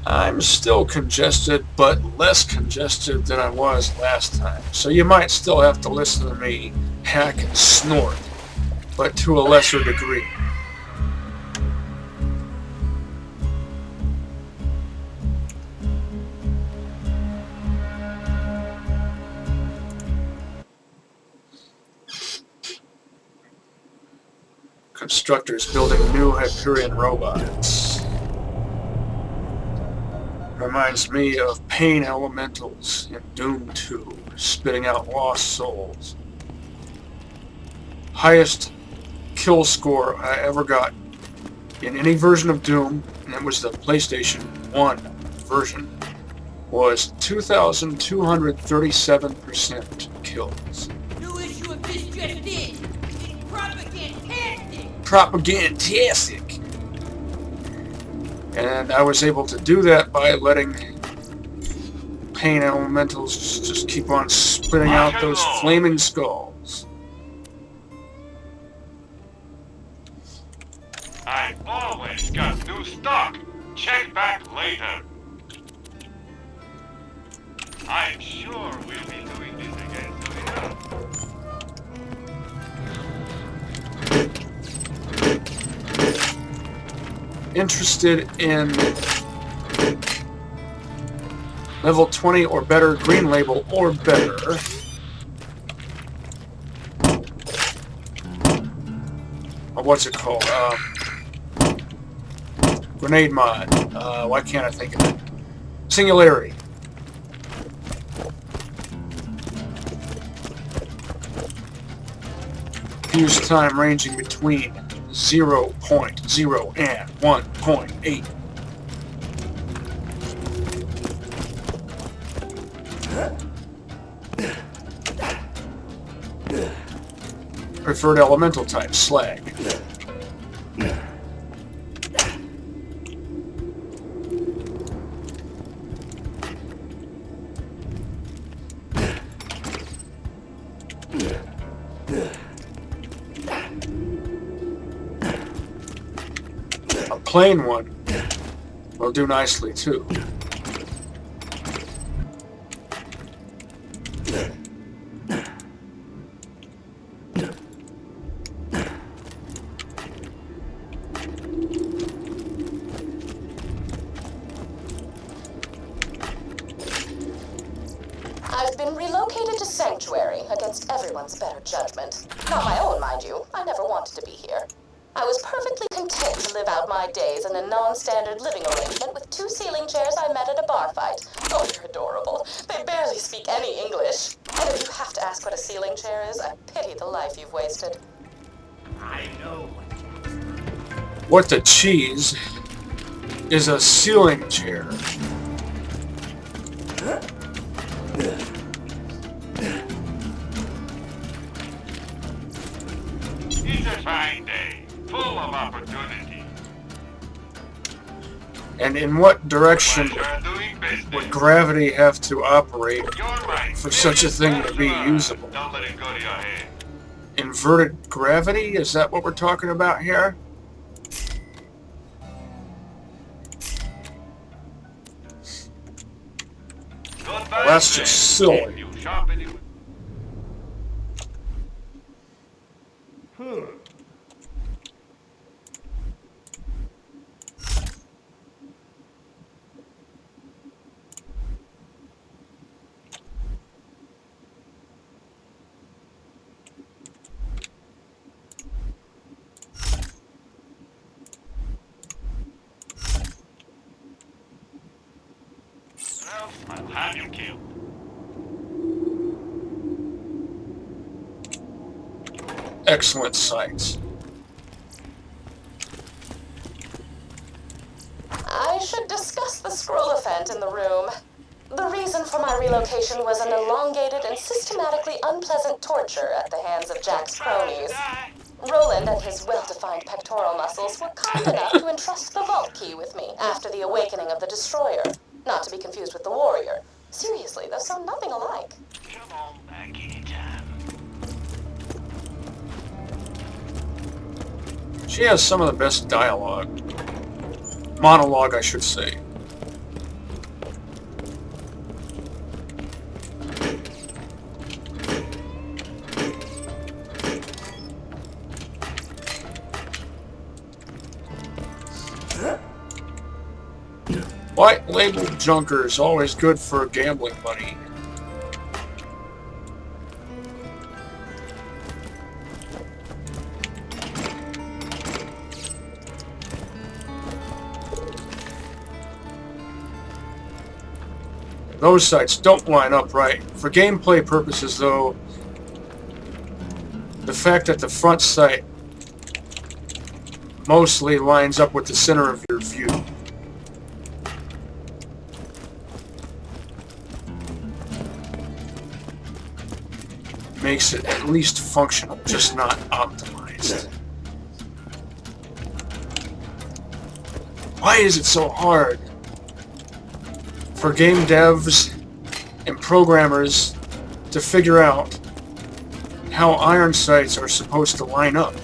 I'm still congested, but less congested than I was last time. So you might still have to listen to me hack and snort, but to a lesser degree. Constructors building new Hyperion robots. Reminds me of pain elementals in Doom 2, spitting out lost souls. Highest kill score I ever got in any version of Doom, and it was the PlayStation 1 version, was 2,237% kills. New issue of this just in. It's propagantastic. Propagantastic. And I was able to do that by letting pain elementals just keep on spitting out those flaming skulls. I always got new stock. Check back later. I'm sure we'll be doing this again soon. Interested in level 20 or better, green label or better. Or what's it called? Grenade mod. Why can't I think of it? Singularity. Fuse time ranging between 0.0 and 1.8. Preferred elemental type, slag. A plain one will do nicely too. I've been relocated to Sanctuary against everyone's better judgment. Not my own, mind you. I never wanted to be here. I was perfectly content to live out my days in a non-standard living arrangement with 2 ceiling chairs I met at a bar fight. Oh, you're adorable. They barely speak any English. And if you have to ask what a ceiling chair is, I pity the life you've wasted. I know What the cheese is a ceiling chair. It's a fine day, full of opportunity. And in what direction Pleasure doing business. would gravity have to operate You're right. for such a thing to be usable? Don't let it go to your head. Inverted gravity? Is that what we're talking about here? Goodbye, Well, that's friend. just silly. If you sharpen it- I'll have you killed. Excellent sights. I should discuss the scroll-ophant in the room. The reason for my relocation was an elongated and systematically unpleasant torture at the hands of Jack's cronies. Roland and his well-defined pectoral muscles were kind enough to entrust the vault key with me after the awakening of the Destroyer. Not to be confused with the Warrior. Seriously, those sound nothing alike. Come on back anytime. She has some of the best dialogue. Monologue, I should say. White label junkers, always good for gambling money. Those sites don't line up right. For gameplay purposes, though, the fact that the front sight mostly lines up with the center of your view makes it at least functional, just not optimized. Why is it so hard for game devs and programmers to figure out how iron sights are supposed to line up?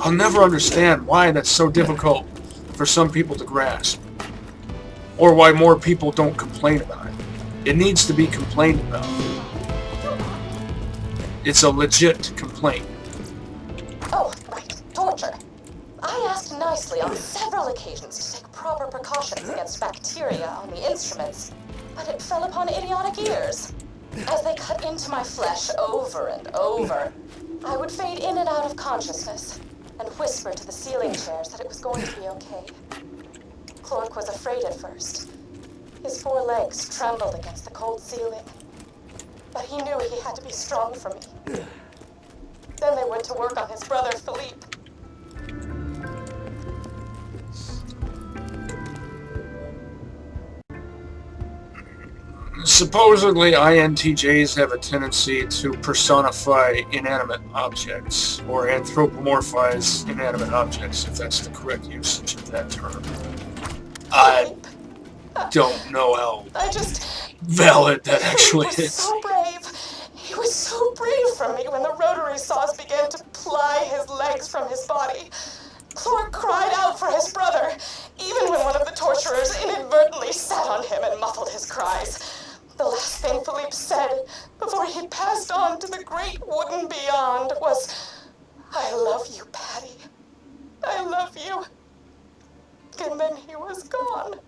I'll never understand why that's so difficult for some people to grasp, or why more people don't complain about it. It needs to be complained about. It's a legit complaint. Oh, right. Torture. I asked nicely on several occasions to take proper precautions against bacteria on the instruments, but it fell upon idiotic ears. As they cut into my flesh over and over, I would fade in and out of consciousness and whisper to the ceiling chairs that it was going to be okay. Clark was afraid at first. His 4 legs trembled against the cold ceiling, but he knew he had to be strong for me. Then they went to work on his brother, Philippe. Supposedly, INTJs have a tendency to personify inanimate objects, or anthropomorphize inanimate objects, if that's the correct usage of that term. I don't know how valid that actually is. He was so brave. He was so brave for me when the rotary saws began to ply his legs from his body. Clark cried out for his brother, even when one of the torturers inadvertently sat on him and muffled his cries. The last thing Philippe said before he passed on to the great wooden beyond was, "I love you, Patty. I love you." And then he was gone.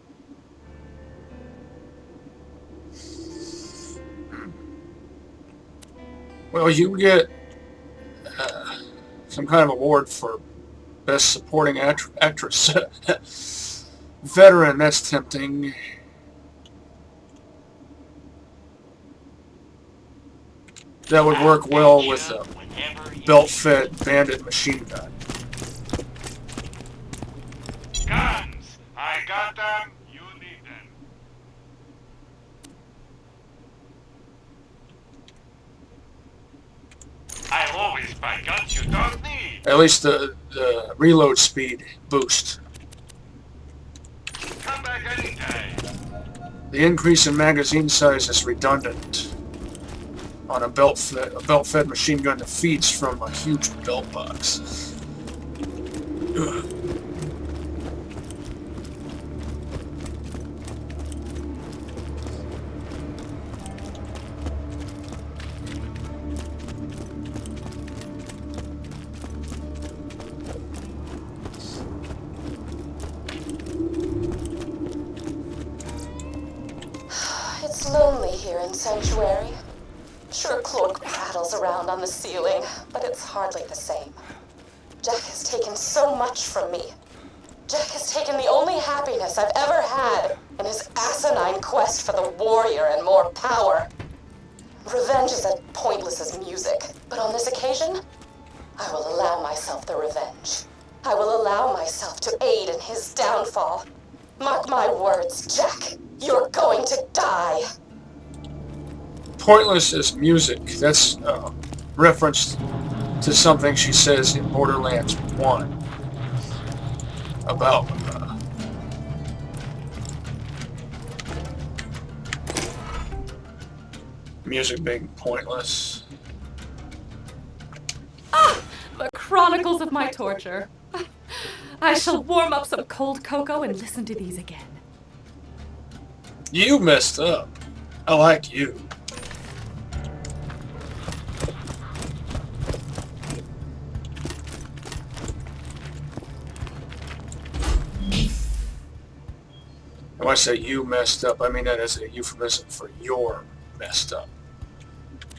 Well, you get some kind of award for Best Supporting Actress. Veteran, that's tempting. That would work well with a belt-fed bandit machine gun. Guns! I got them. You need them. I always buy guns you don't need. At least the reload speed boost. Come back anytime. The increase in magazine size is redundant on a belt-fed machine gun that feeds from a huge belt box. Ugh. It's lonely here in Sanctuary. Sure, Clark prattles around on the ceiling, but it's hardly the same. Jack has taken so much from me. Jack has taken the only happiness I've ever had in his asinine quest for the warrior and more power. Revenge is as pointless as music, but on this occasion, I will allow myself the revenge. I will allow myself to aid in his downfall. Mark my words, Jack. You're going to die. Pointless as music. That's referenced to something she says in Borderlands 1 about music being pointless. Ah, the chronicles of my torture. I shall warm up some cold cocoa and listen to these again. You messed up. I like you. When I say you messed up, I mean that as a euphemism for you're messed up.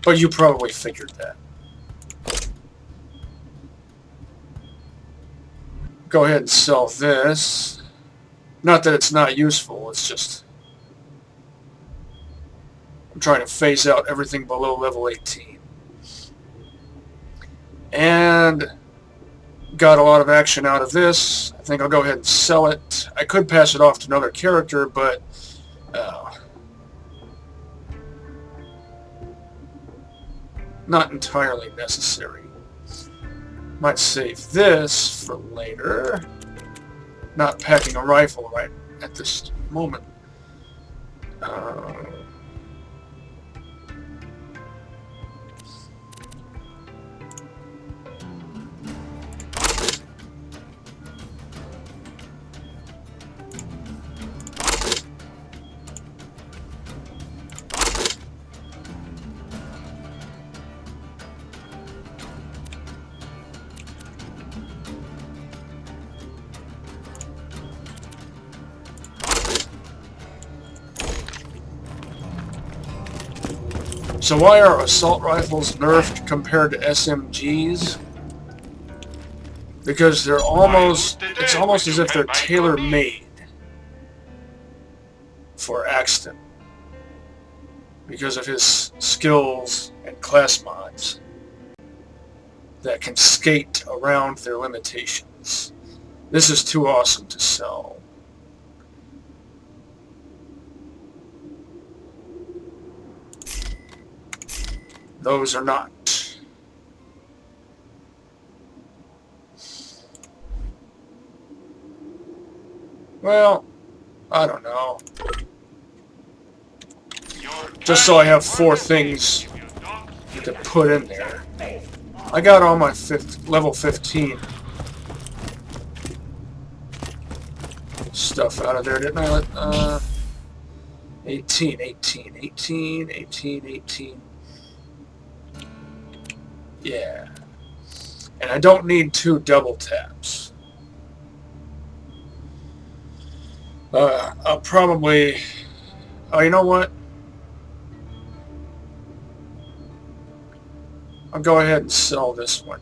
But you probably figured that. Go ahead and sell this. Not that it's not useful, it's just I'm trying to phase out everything below level 18. And got a lot of action out of this. I think I'll go ahead and sell it. I could pass it off to another character, but not entirely necessary. Might save this for later. Not packing a rifle right at this moment. So why are assault rifles nerfed compared to SMGs? Because they're almost, it's almost as if they're tailor-made for Axton. Because of his skills and class mods that can skate around their limitations. This is too awesome to sell. Those are not. Well, I don't know. Just so I have 4 things to put in there. I got all my level 15 stuff out of there, didn't I? 18. Yeah. And I don't need 2 double taps. I'll probably... Oh, you know what? I'll go ahead and sell this one.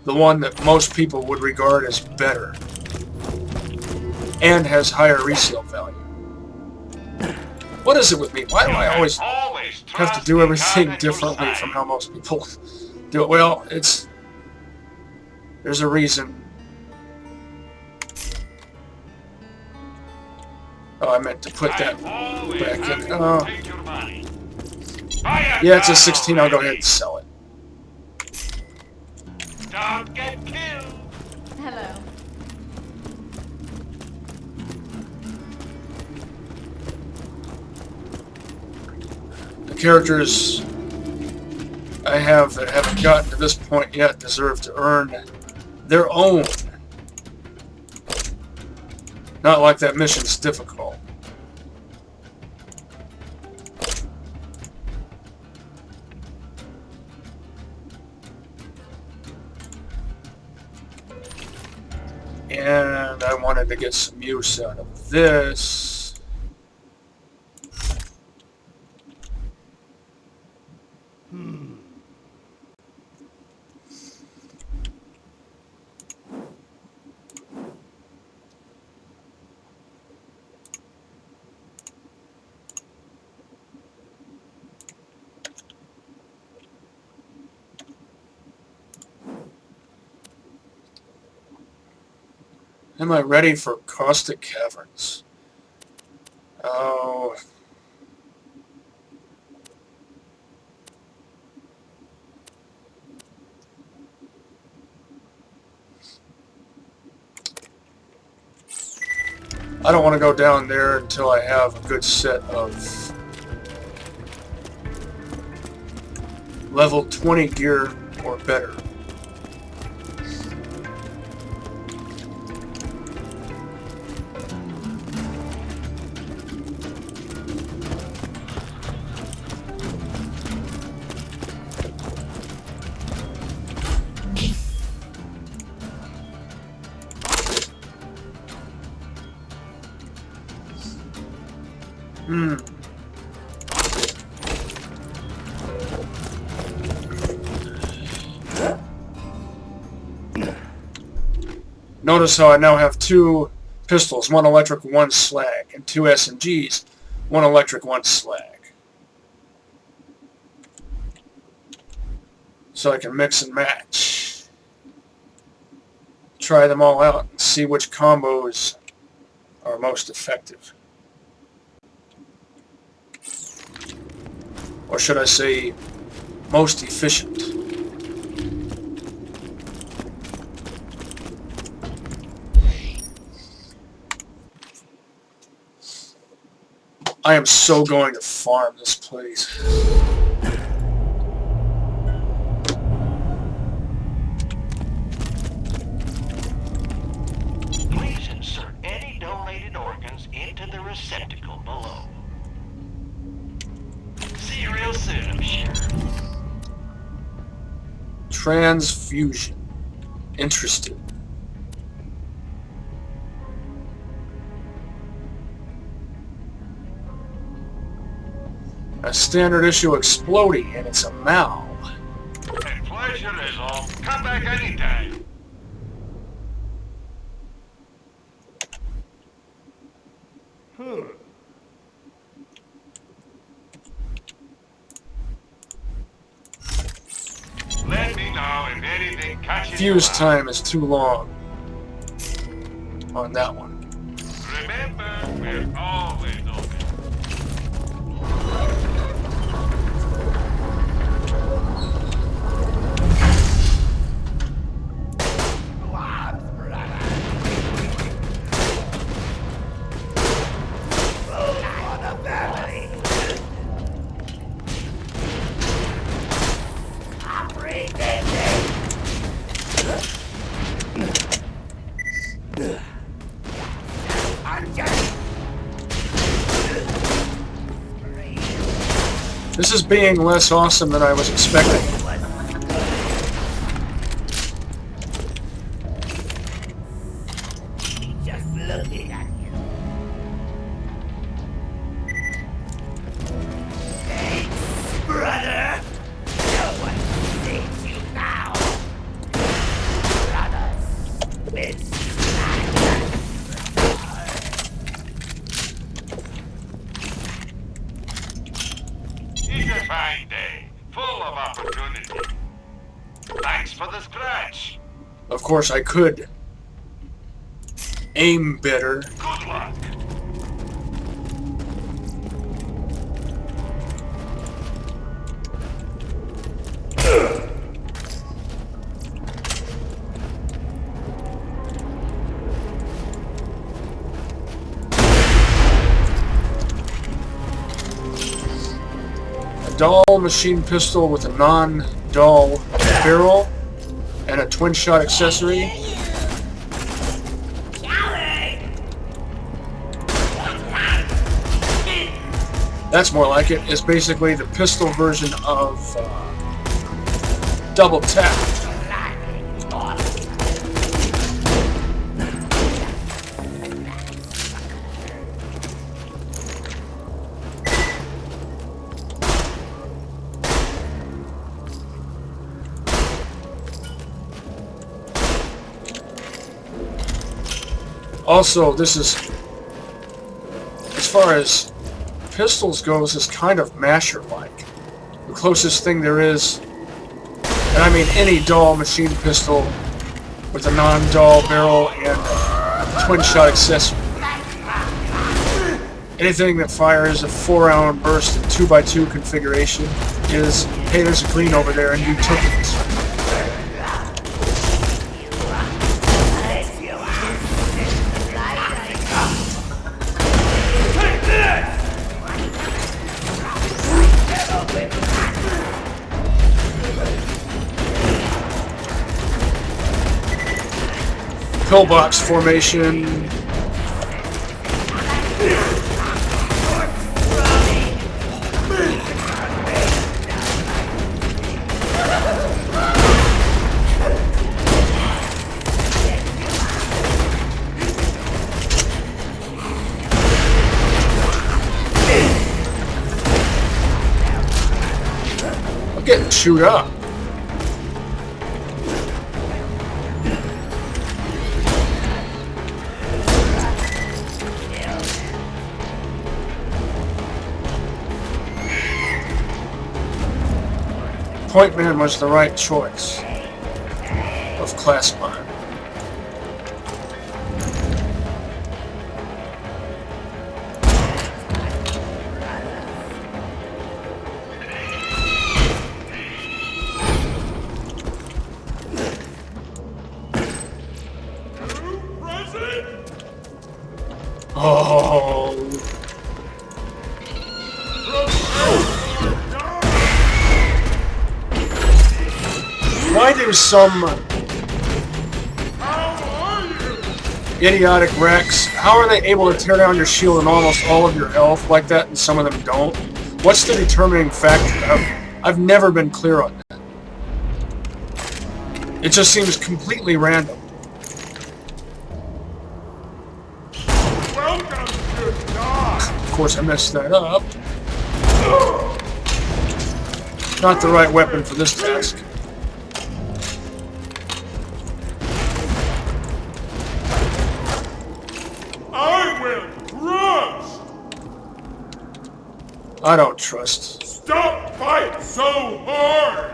The one that most people would regard as better. And has higher resale value. What is it with me? Why do I always have to do everything differently from how most people do it? Well, there's a reason. Oh, I meant to put that back in. Yeah, it's a 16. I'll go ahead and sell it. Don't get killed. Hello. The characters I have that haven't gotten to this point yet deserve to earn their own. Not like that mission's difficult. And I wanted to get some use out of this. Am I ready for caustic caverns? Oh. I don't want to go down there until I have a good set of level 20 gear or better. Notice how I now have 2 pistols, 1 electric, 1 slag, and 2 SMGs, 1 electric, 1 slag. So I can mix and match. Try them all out and see which combos are most effective. Or should I say, most efficient. I am so going to farm this place. Please insert any donated organs into the receptacle below. See you real soon, I'm sure. Transfusion. Interested. A standard issue exploding, and it's a Mal. A pleasure is all. Come back anytime. Let me know if anything catches your Fuse eye. time is too long on that one. Remember, we're always open. This is being less awesome than I was expecting. Just looking at you. Thanks, brother. No one sees you now. Brothers, it's It's a fine day, full of opportunity. Thanks for the scratch. Of course, I could aim better. Good luck. Dull machine pistol with a non-dull barrel and a twin-shot accessory. That's more like it. It's basically the pistol version of double tap. Also, this is, as far as pistols goes, is kind of masher-like. The closest thing there is, and I mean any dull machine pistol with a non-dull barrel and a twin-shot accessory. Anything that fires a 4-round burst in 2x2 configuration is, hey, there's a green over there and you took it. Pillbox formation. getting chewed up. Point Man was the right choice of class mine. Oh. Why do some idiotic wrecks, how are they able to tear down your shield and almost all of your health like that and some of them don't? What's the determining factor? I've never been clear on that. It just seems completely random. Of course I messed that up. Not the right weapon for this task. I don't trust. Stop fighting so hard!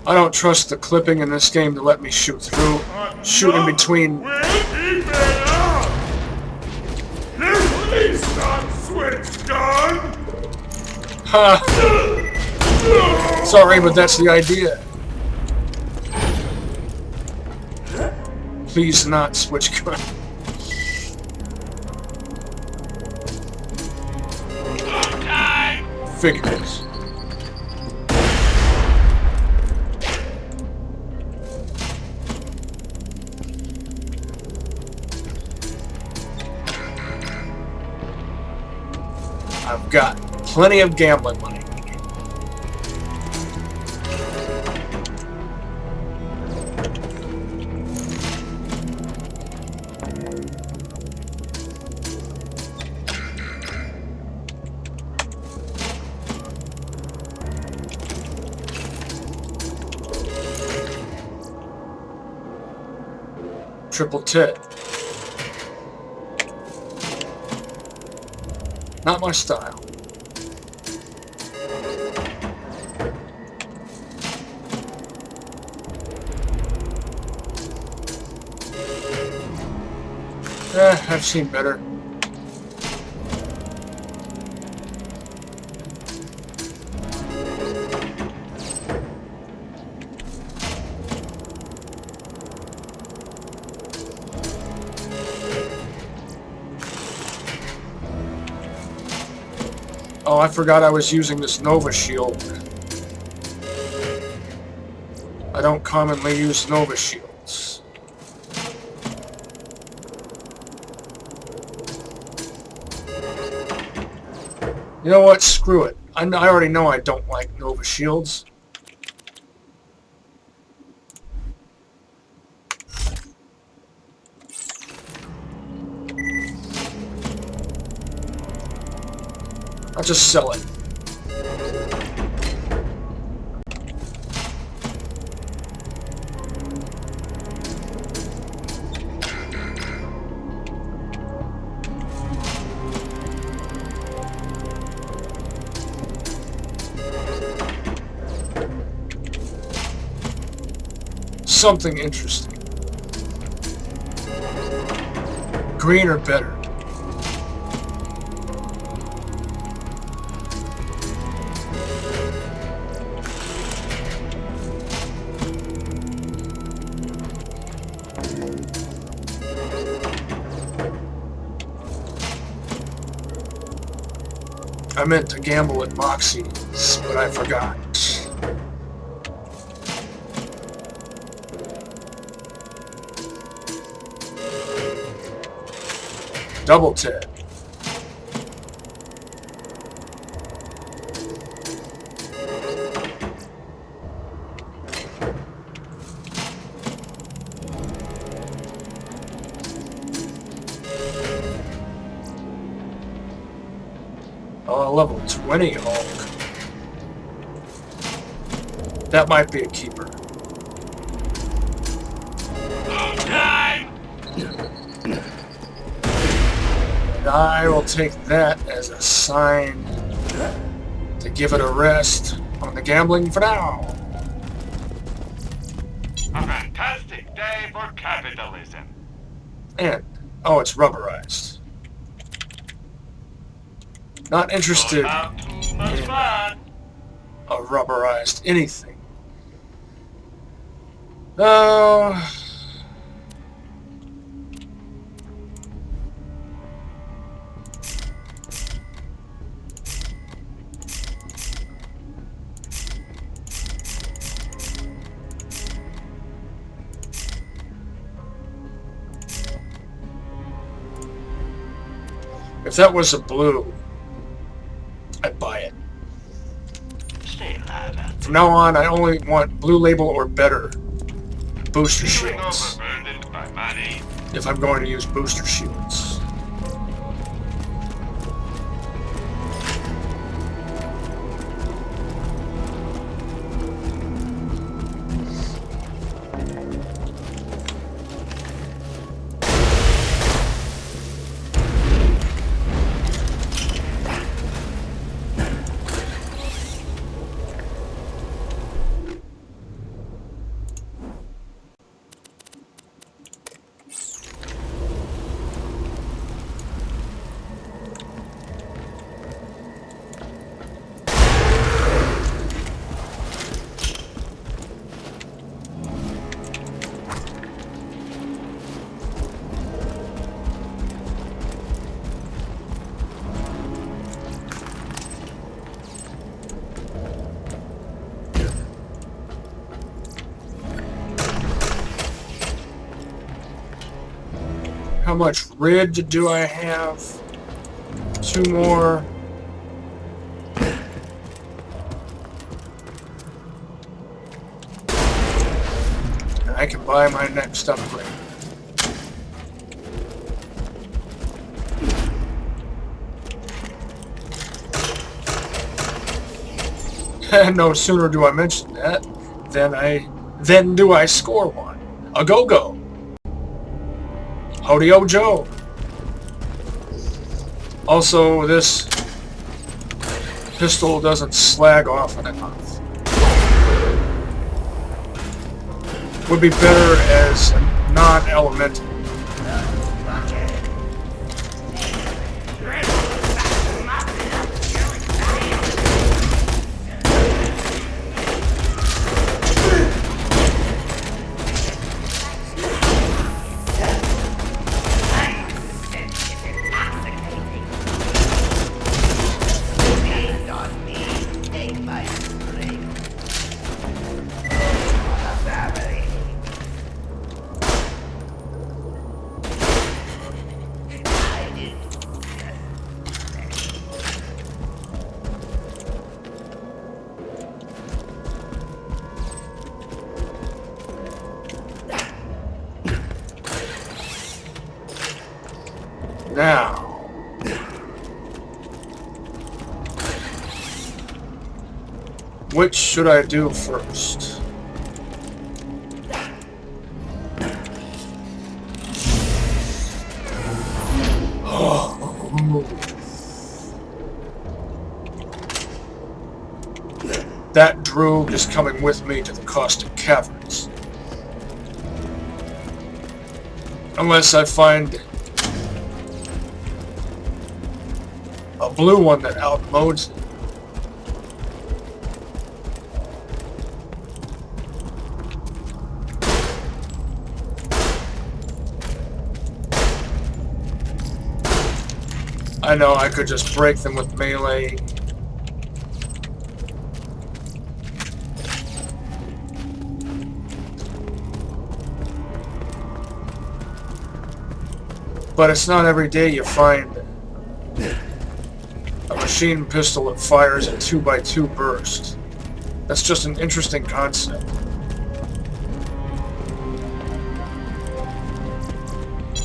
I don't trust the clipping in this game to let me shoot through. Shoot in between. Please not switch gun! Ha! Sorry, but that's the idea. Please not switch gun. Figures. I've got plenty of gambling money. Triple tit. Not my style. I've seen better. Oh, I forgot I was using this Nova Shield. I don't commonly use Nova Shields. You know what? Screw it. I already know I don't like Nova Shields. I'll just sell it. Something interesting. Green or better? I meant to gamble at Moxie's, but I forgot. Double tip. Oh, level 20 Hulk. That might be a keeper. Time! And I will take that as a sign to give it a rest on the gambling for now. A fantastic day for capitalism. And, oh, it's rubberized. Not interested Don't have too much in fun. a rubberized anything. Oh. If that was a blue, I'd buy it. Stay alive out From now on, I only want blue label or better booster Feeling shields overburdened by money. if I'm going to use booster shields. How much rid do I have? 2 more. And I can buy my next upgrade. And no sooner do I mention that than do I score one. A go-go. Howdy-o Joe. Also, this pistol doesn't slag off enough. Would be better as non-elemental. Now, which should I do first? That droog is coming with me to the caustic caverns. Unless I find a blue one that outmodes it. I know I could just break them with melee. But it's not every day you find a machine pistol that fires a 2x2 burst. That's just an interesting concept.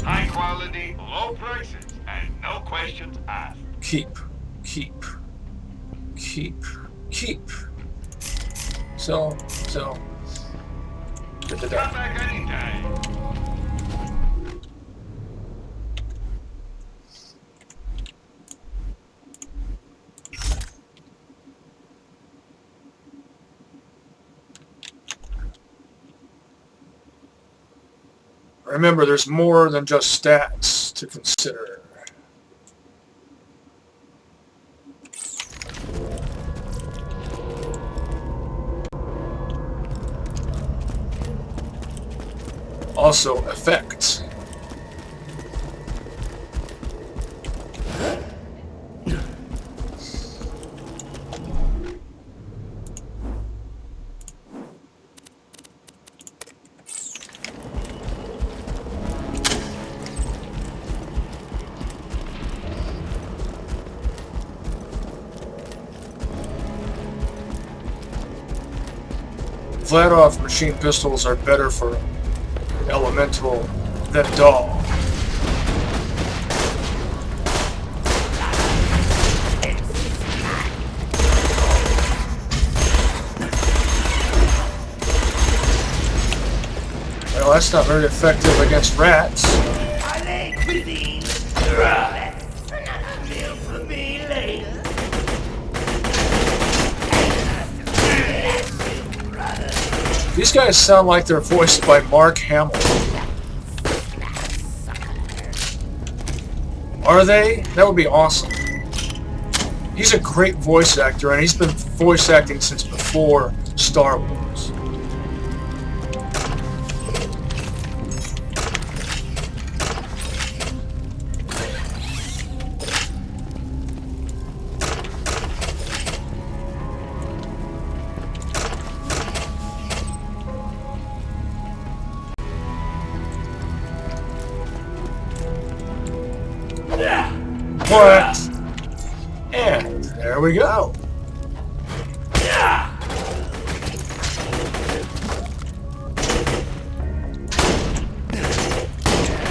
High quality, low prices, and no questions asked. Keep. So. Come back anytime. Remember, there's more than just stats to consider. Also, effects. Flat-off machine pistols are better for elemental than doll. Well, that's not very effective against rats. These guys sound like they're voiced by Mark Hamill. Are they? That would be awesome. He's a great voice actor, and he's been voice acting since before Star Wars. What? And there we go.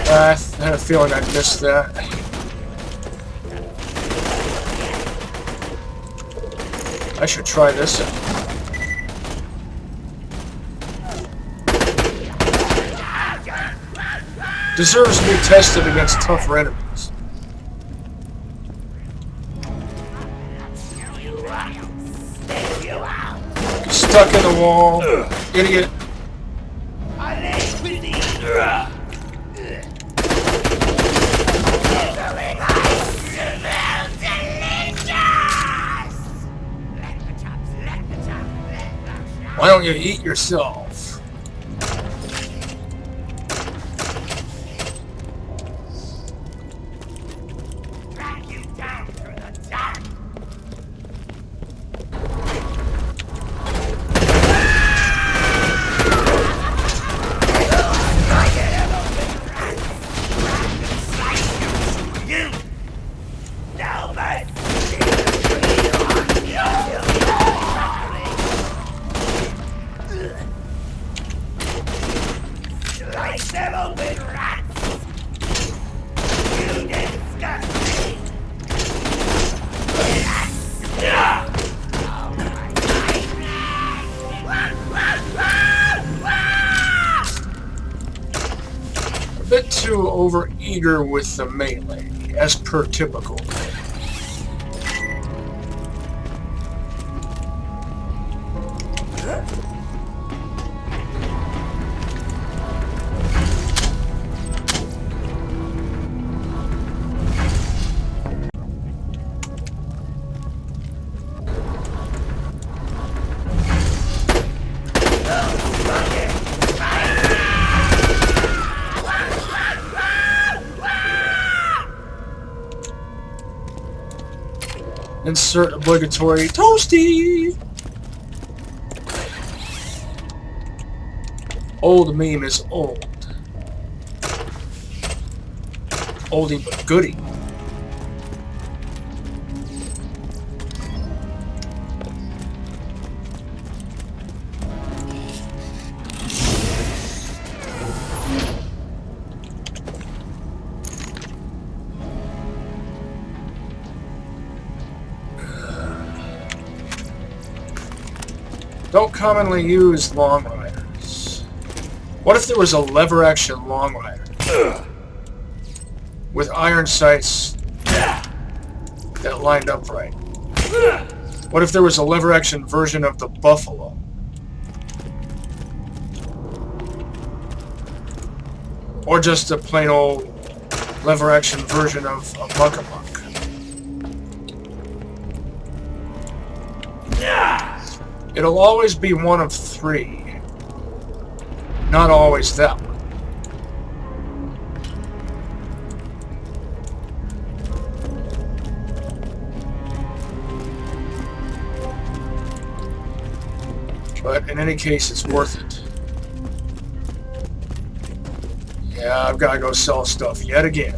I had a feeling I'd missed that. I should try this out. Deserves to be tested against tougher enemies. Stuck in the wall, idiot. Why don't you eat yourself? Too over-eager with the melee, as per typical. Insert obligatory toasty. Old meme is old. Oldie but goodie. Don't commonly use long riders. What if there was a lever action long rider with iron sights that lined up right? What if there was a lever action version of the Buffalo? Or just a plain old lever action version of a Muckamuck? It'll always be one of three. Not always that one. But in any case, it's worth it. Yeah, I've got to go sell stuff yet again.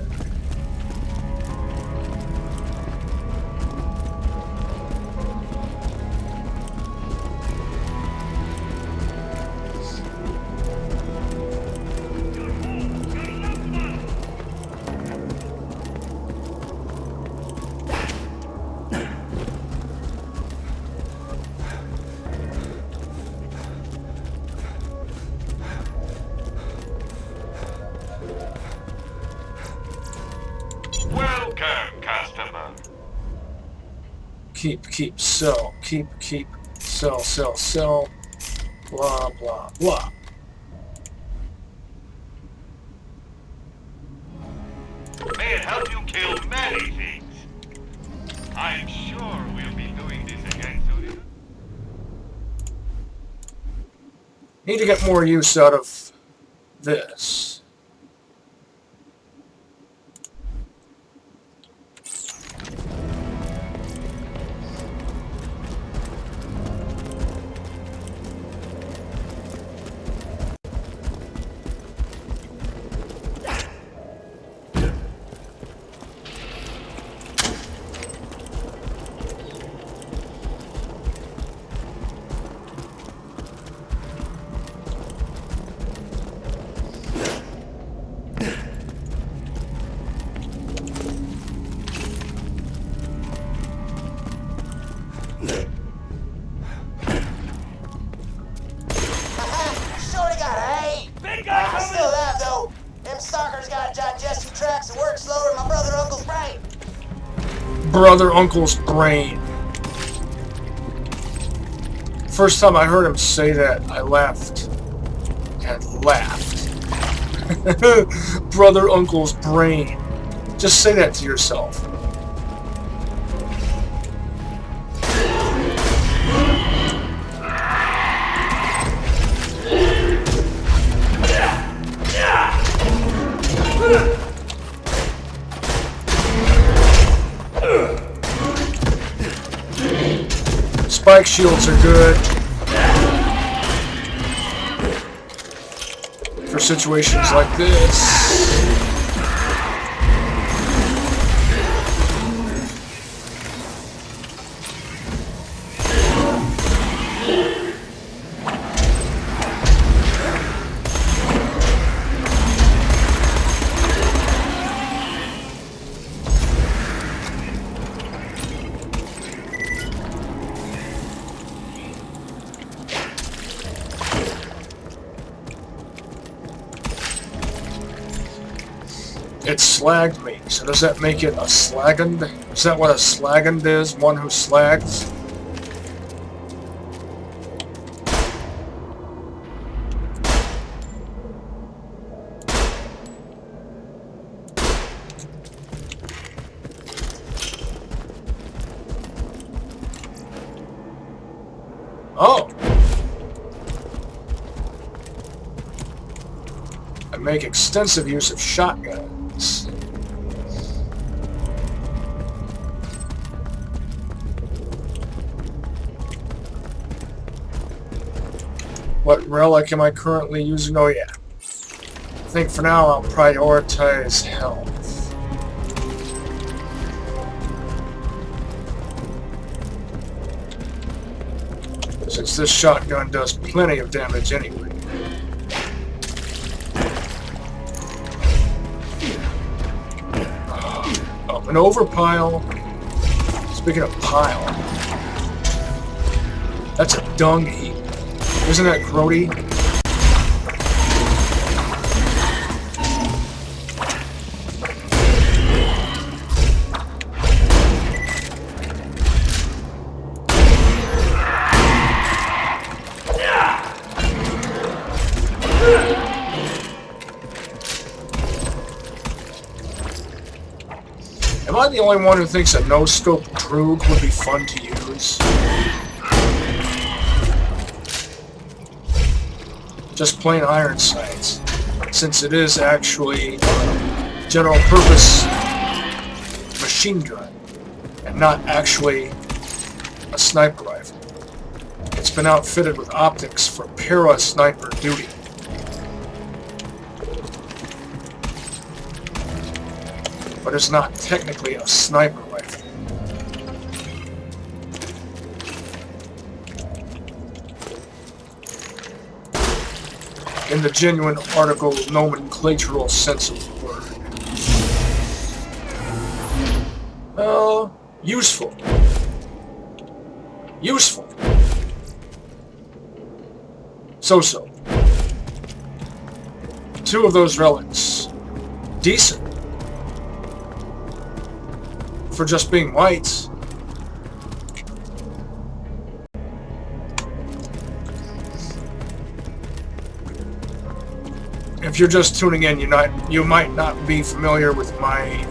Welcome, customer. Keep, sell, keep, sell, blah, blah, blah. May it help you kill many things. I'm sure we'll be doing this again soon. Need to get more use out of this. Shorty got a big guy coming. Still alive though. Them stalkers got digestive tracts and work slower than my brother uncle's brain. Brother uncle's brain. First time I heard him say that, I laughed and laughed. Brother uncle's brain. Just say that to yourself. Spike shields are good for situations like this. It slagged me, so does that make it a slaggend? Is that what a slaggend is? One who slags? Oh! I make extensive use of shotguns. What relic am I currently using? Oh yeah. I think for now I'll prioritize health. Since this shotgun does plenty of damage anyway. Up and over pile. Speaking of pile, that's a dung heap. Isn't that grody? Am I the only one who thinks a no-scope droog would be fun to use? Just plain iron sights, since it is actually a general-purpose machine gun, and not actually a sniper rifle. It's been outfitted with optics for para-sniper duty. But it's not technically a sniper rifle. In the genuine article nomenclatural sense of the word. Well, useful. Useful. So-so. 2 of those relics. Decent. For just being white. If you're just tuning in, you might not be familiar with my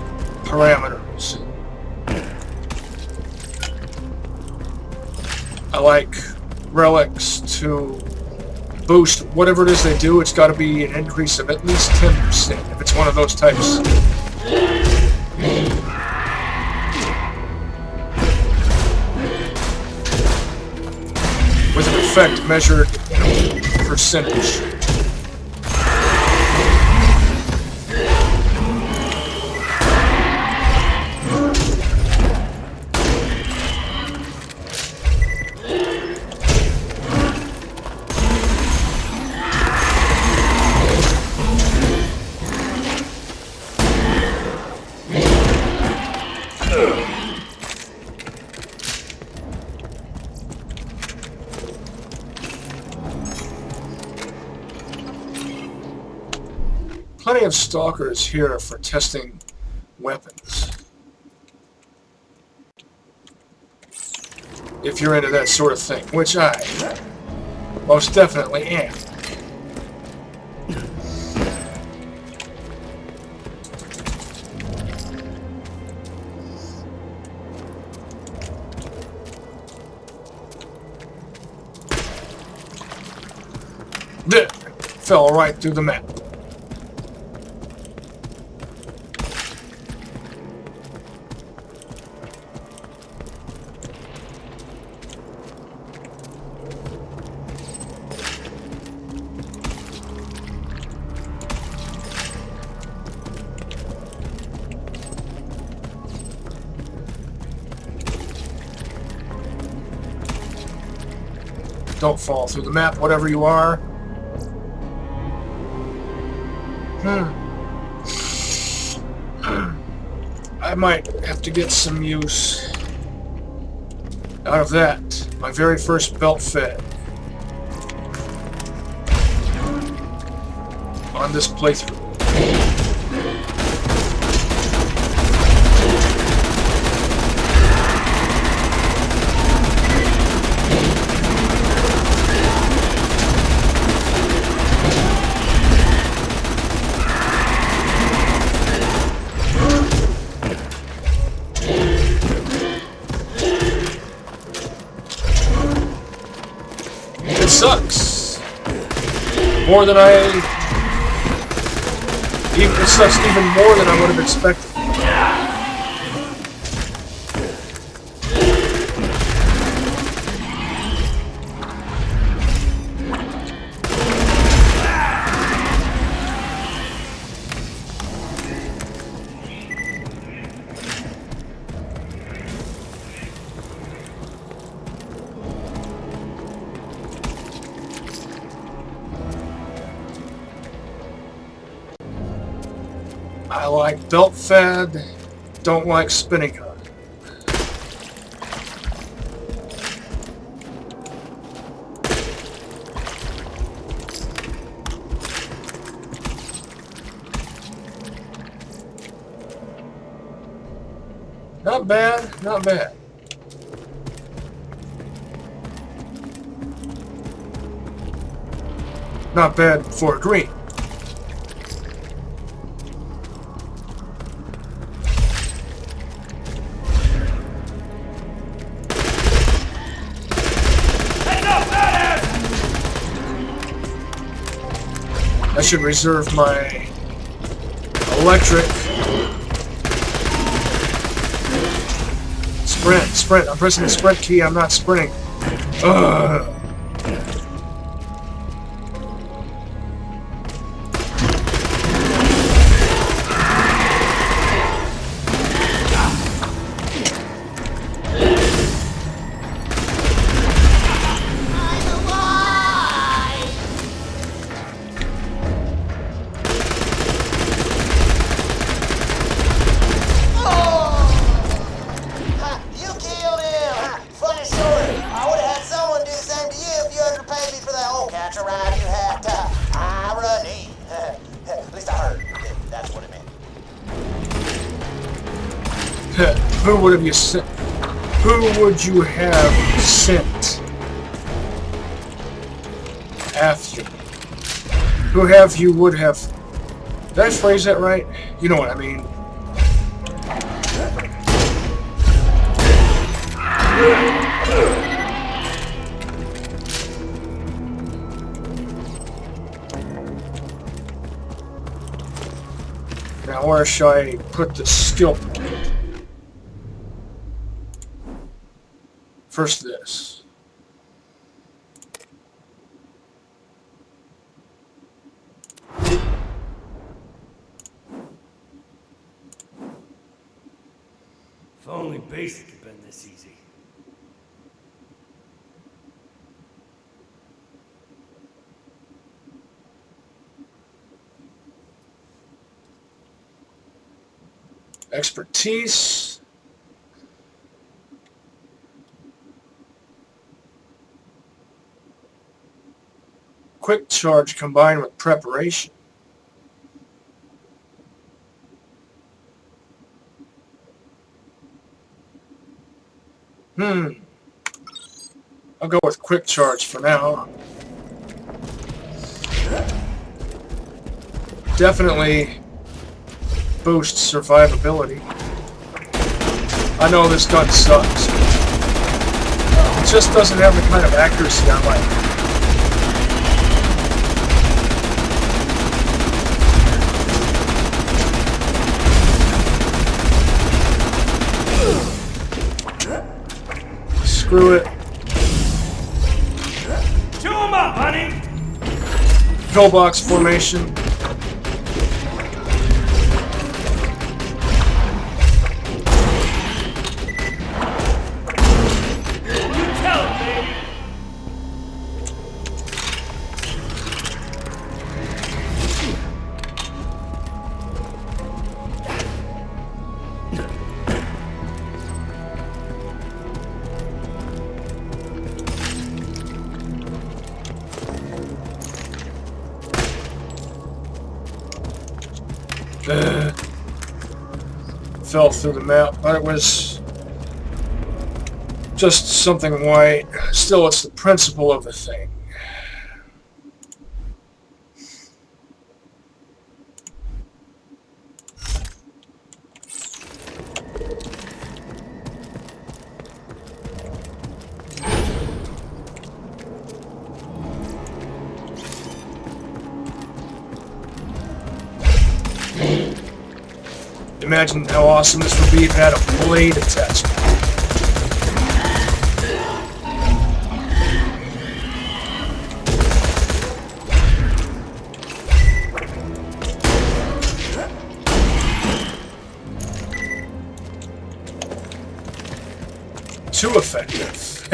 parameters. I like relics to boost whatever it is they do. It's got to be an increase of at least 10% if it's one of those types. With an effect measured in percentage. Plenty of stalkers here for testing weapons. If you're into that sort of thing, which I most definitely am. There, fell right through the map. Don't fall through the map, whatever you are. I might have to get some use out of that. My very first belt fed. On this playthrough. Sucks more than it sucks even more than I would have expected. I like belt fed, don't like spinning gun. Not bad, not bad. Not bad for a green. I should reserve my electric. Sprint. I'm pressing the sprint key. I'm not sprinting. Ugh. Who would have you sent? Who would you have sent after? Who have you would have? Did I phrase that right? You know what I mean. Now where shall I put the skill point? First this. If only basic had been this easy. Expertise. Quick charge combined with preparation. I'll go with quick charge for now. Definitely boosts survivability. I know this gun sucks. It just doesn't have the kind of accuracy I like. Screw it. Chew 'em up, honey! Pillbox formation. Fell through the map, but it was just something white. Still, it's the principle of the thing. Imagine how awesome this would be if it had a blade attachment. Too effective.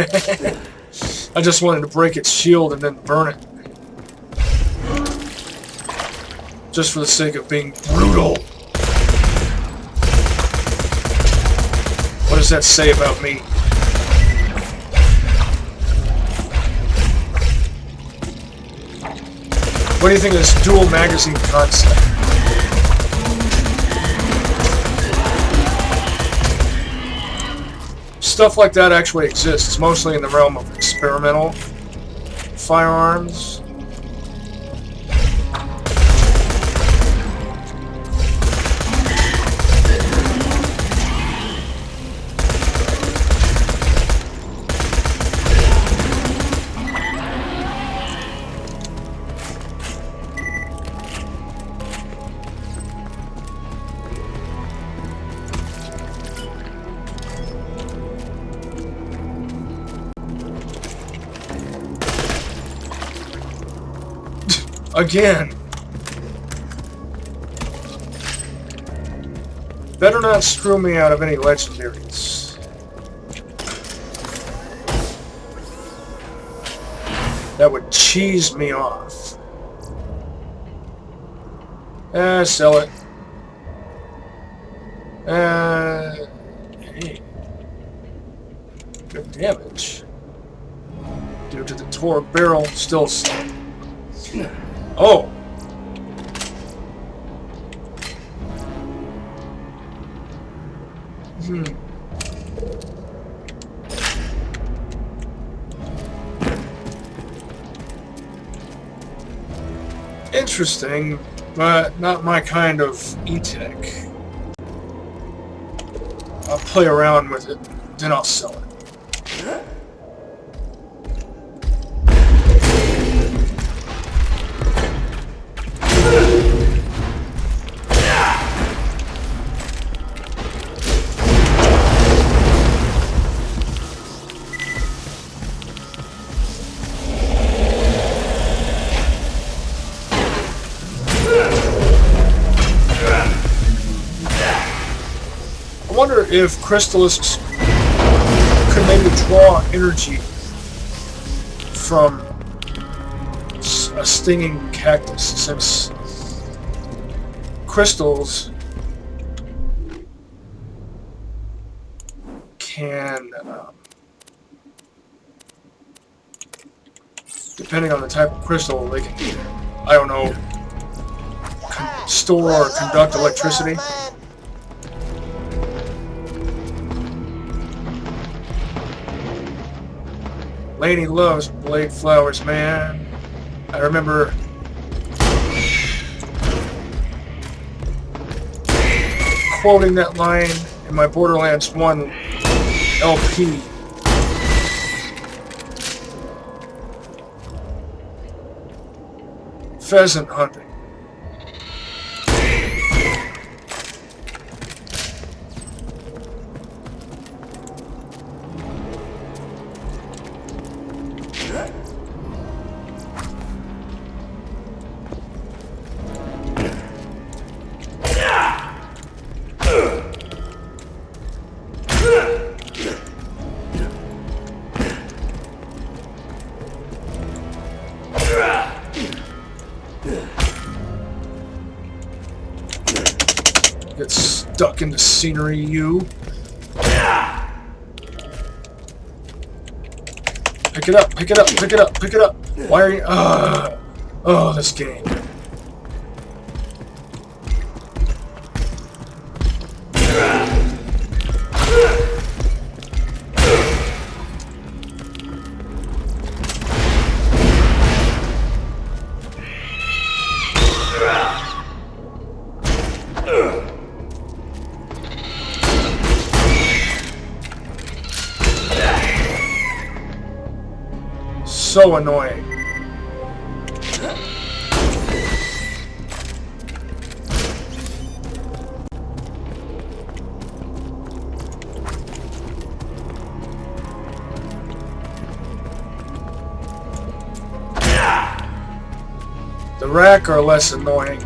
I just wanted to break its shield and then burn it. Just for the sake of being brutal. What does that say about me? What do you think of this dual magazine concept? stuff like that actually exists, mostly in the realm of experimental firearms. Again. Better not screw me out of any legendaries. That would cheese me off. Sell it. Hey. Good damage. Due to the Tor barrel, still... Oh! Interesting, but not my kind of e-tech. I'll play around with it, then I'll sell it. I wonder if crystalisks could maybe draw energy from a stinging cactus, since crystals can, depending on the type of crystal, they can, I don't know, store or conduct electricity. Lady loves blade flowers, man. I remember quoting that line in my Borderlands 1 LP. Pheasant hunting. Get stuck in the scenery, you. Pick it up, pick it up, pick it up, pick it up. Why are you... oh, this game. So annoying. The rack are less annoying.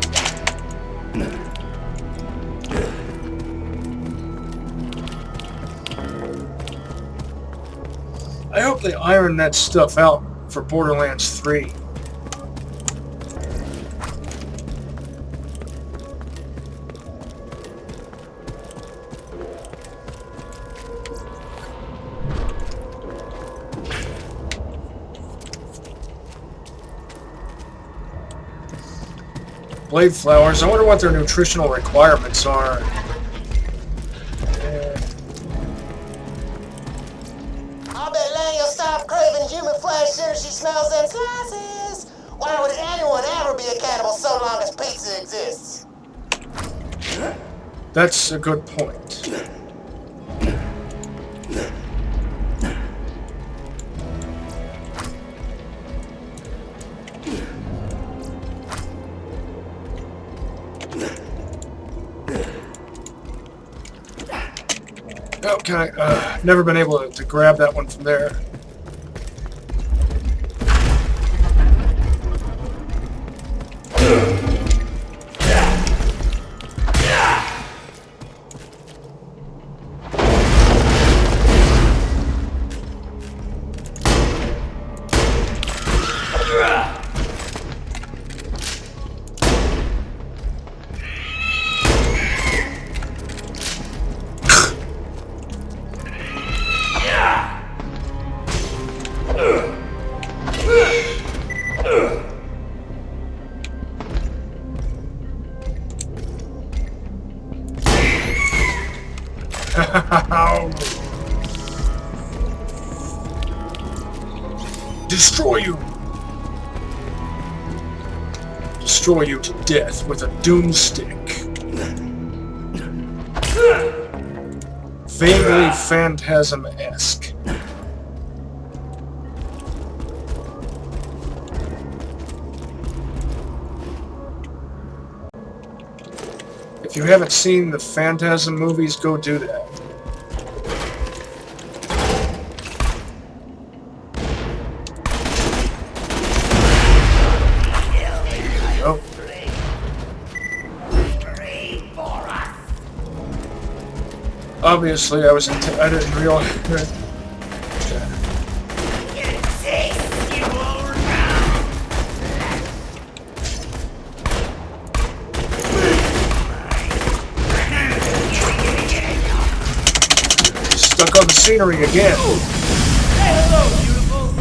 I hope they iron that stuff out for Borderlands 3. Blade flowers, I wonder what their nutritional requirements are. sure she smells them slices. Why would anyone ever be a cannibal so long as pizza exists? That's a good point. Okay, never been able to grab that one from there. Destroy you! Destroy you to death with a doomstick. Vaguely phantasm-esque. If you haven't seen the Phantasm movies, go do that. Oh. Obviously, I didn't realize. Stuck on the scenery again. Hey, hello, beautiful.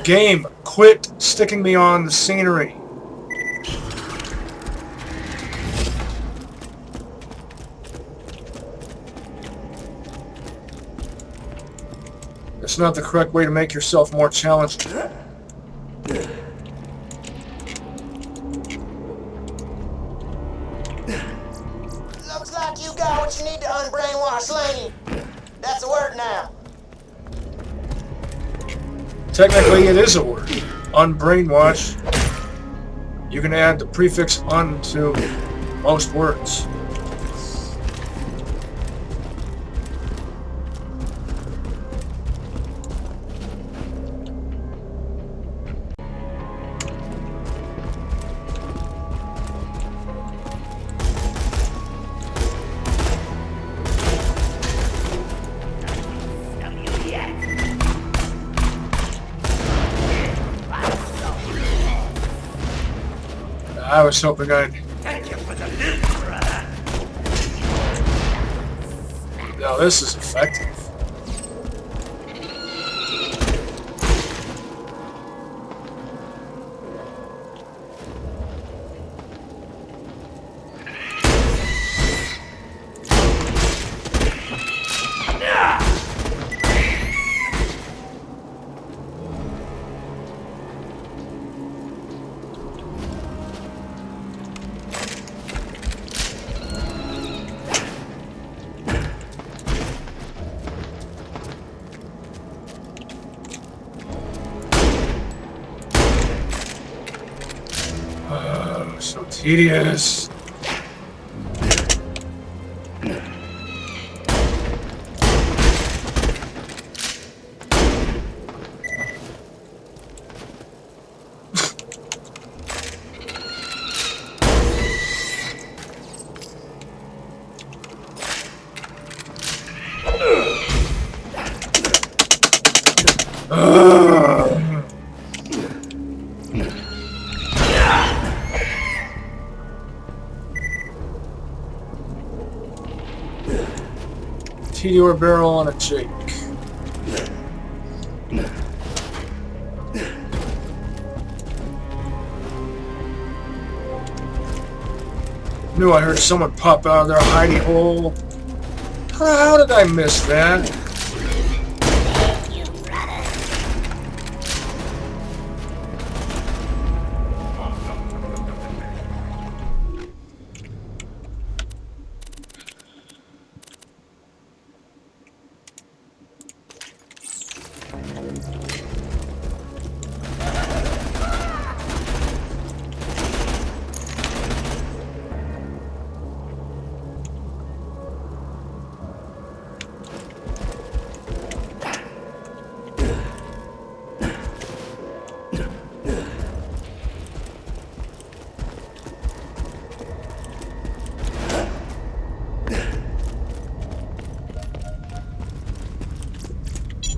Game, quit sticking me on the scenery. That's not the correct way to make yourself more challenging. Looks like you got what you need to unbrainwash Laney. That's a word now. Technically, it is a word. Unbrainwash. You can add the prefix "un" to most words. I was hoping I'd... Thank you for the loot, brother. No, this is effective. So tedious. T.D.R. barrel on a Jake. Knew I heard someone pop out of their hidey hole. How did I miss that?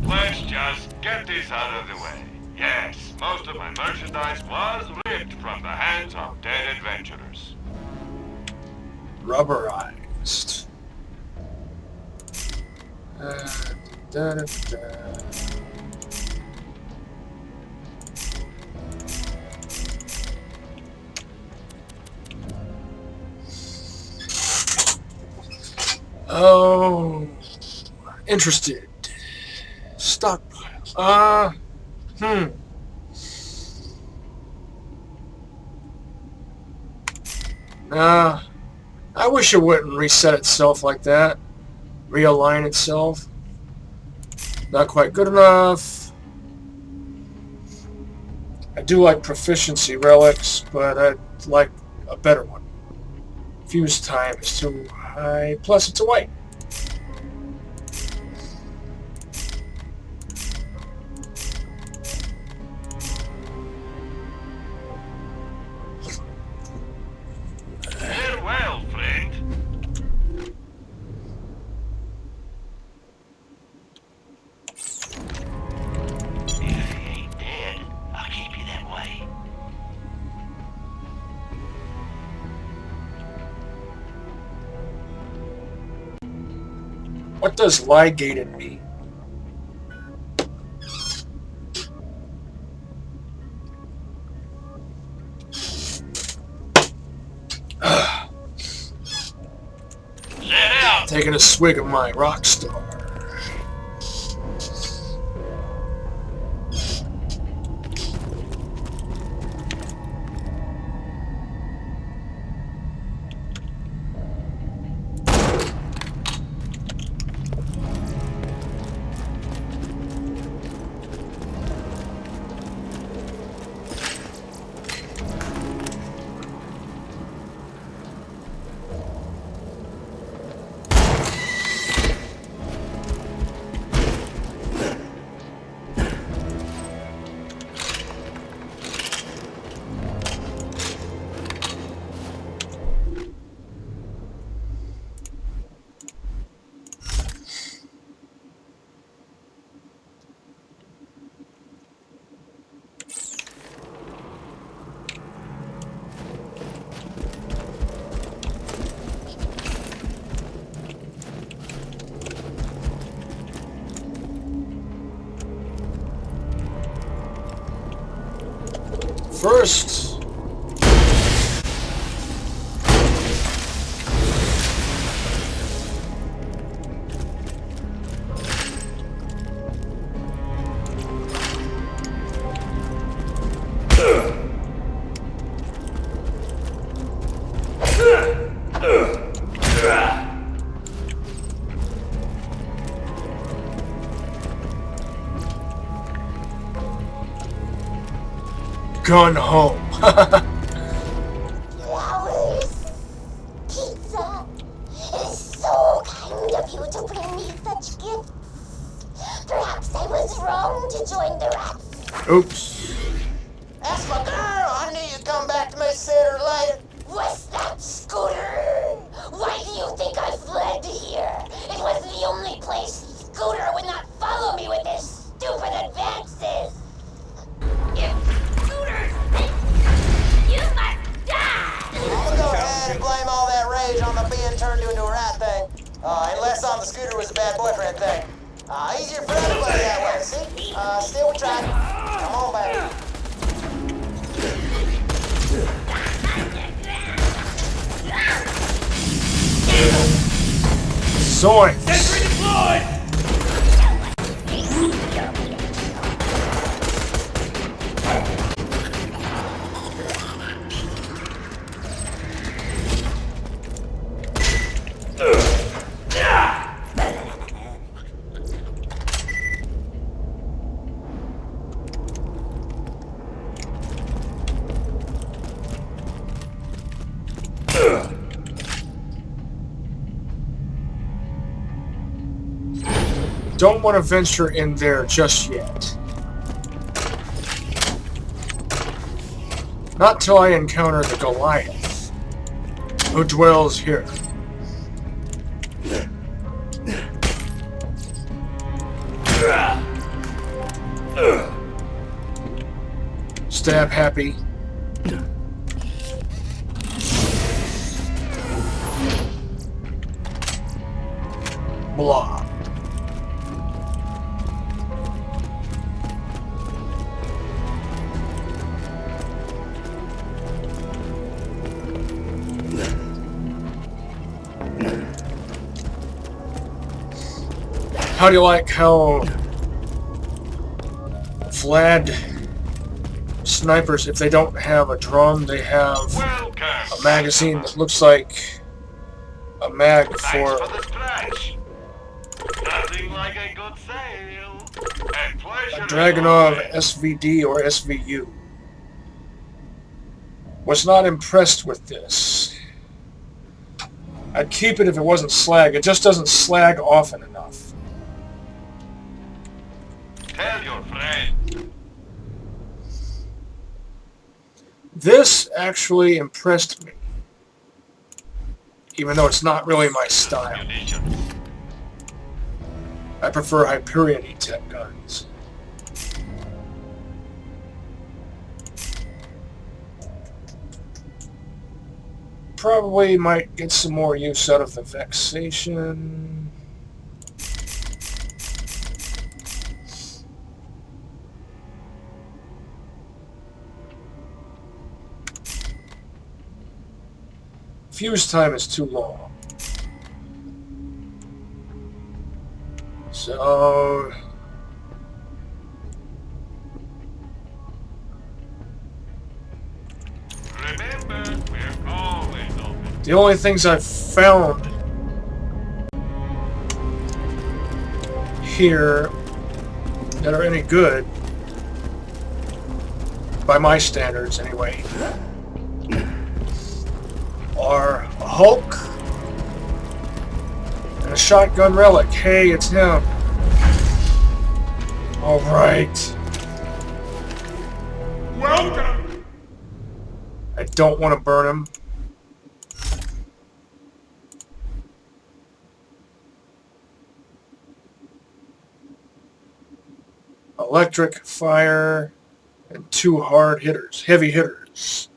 Let's just get this out of the way. Yes, most of my merchandise was ripped from the hands of dead adventurers. Rubberized. Da, da, da. Oh, interested. Stockpile. Nah, I wish it wouldn't reset itself like that. Realign itself. Not quite good enough. I do like proficiency relics, but I'd like a better one. Fuse time is too high, plus it's a white. Farewell, friend. If he ain't dead, I'll keep you that way. What does Gaiden mean? Let out! Taking a swig of my Rockstar. First, gun home. Flowers, pizza. It is so kind of you to bring me such gifts. Perhaps I was wrong to join the rats. Oops. That's my girl. I knew you'd come back to me sooner or later. Was that Scooter? Why do you think I fled here? It was the only place Scooter would not follow me with his stupid advances. If Scooter thinks you must die! I'm gonna go ahead and blame all that rage on the being turned into a rat thing. Unless on the Scooter was a bad boyfriend thing. Easier for everybody that way, see? Still we tried. Come on, baby. Zoinks! Sentry deployed! Don't want to venture in there just yet. Not till I encounter the Goliath, who dwells here. Stab happy. Blah. How do you like how Vlad snipers, if they don't have a drum, they have a magazine that looks like a mag for... Thanks for the scratch. Nothing like a good sale. And pleasure a Dragunov SVD or SVU. Was not impressed with this. I'd keep it if it wasn't slag. It just doesn't slag often enough. Tell your friend. This actually impressed me. Even though it's not really my style. Munitions. I prefer Hyperion tech guns. Probably might get some more use out of the Vexation. Fuse time is too long. So... Remember, we're always open. the only things I've found here that are any good, by my standards anyway, are a Hulk and a shotgun relic. Hey, it's him. Alright. Welcome. I don't want to burn him. Electric, fire, and 2 hard hitters, heavy hitters.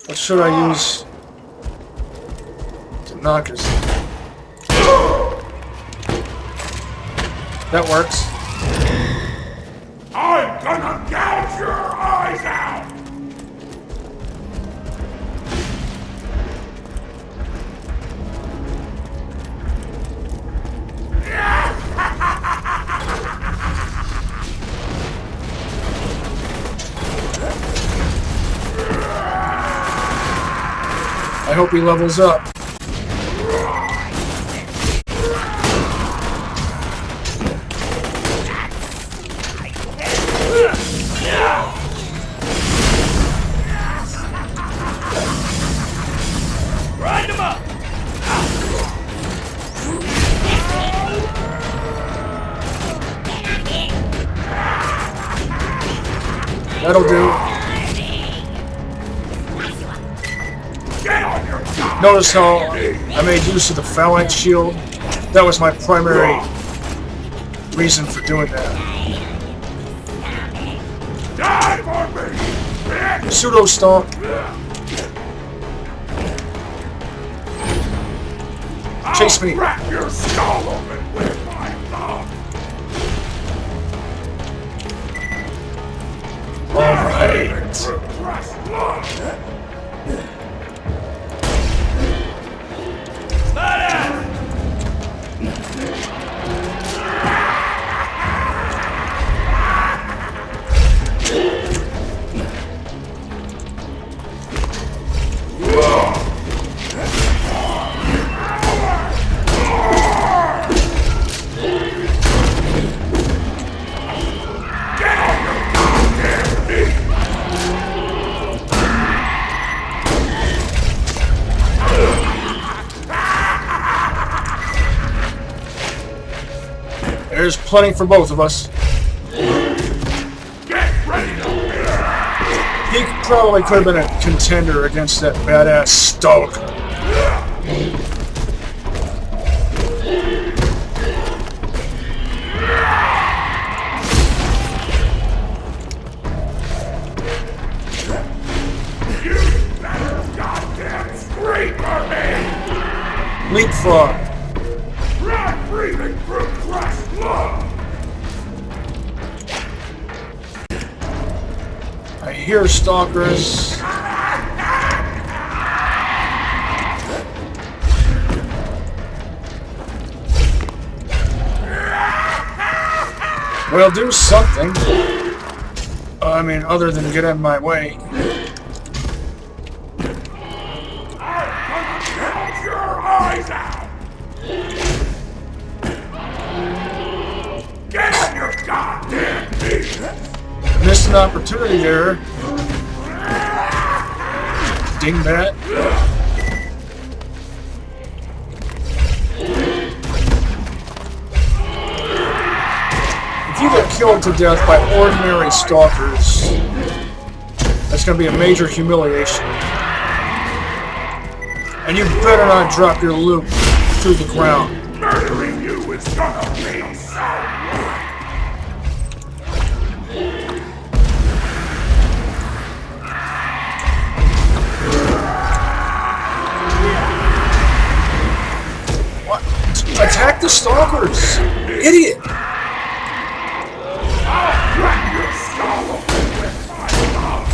What should I use to knock us? That works. I'm gonna gouge your eyes out. I hope he levels up. Grind him up! That'll do. Notice how I made use of the phalanx shield. That was my primary reason for doing that. Die for me! Pseudo stomp. Chase me. Wrap your skull open with my thumb. Alright. There's plenty for both of us. He probably could have been a contender against that badass S.T.A.L.K.E.R. Leapfrog. Not breathing through crushed blood. I hear stalkers. Well, do something. I mean, other than get in my way. Eyes out! Get on your goddamn feet! Missed an opportunity there. Dingbat. If you get killed to death by ordinary stalkers, that's going to be a major humiliation. And you better not drop your loot through the ground. Murdering you is gonna be so What? Attack the stalkers! Idiot! I'll crack your skull open with my love!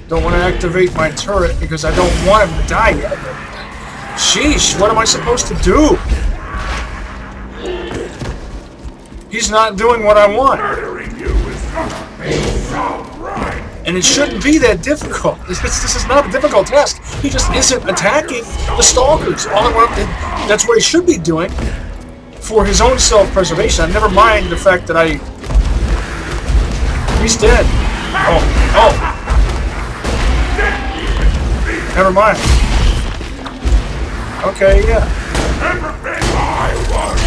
Don't want to activate my turret because I don't want him to die yet. Sheesh, what am I supposed to do? He's not doing what I want. Murdering you is gonna be so right! And it shouldn't be that difficult. This is not a difficult task. He just isn't attacking the stalkers. That's what he should be doing for his own self-preservation. Never mind the fact that he's dead. Oh. Never mind. Okay, yeah. Everything I was.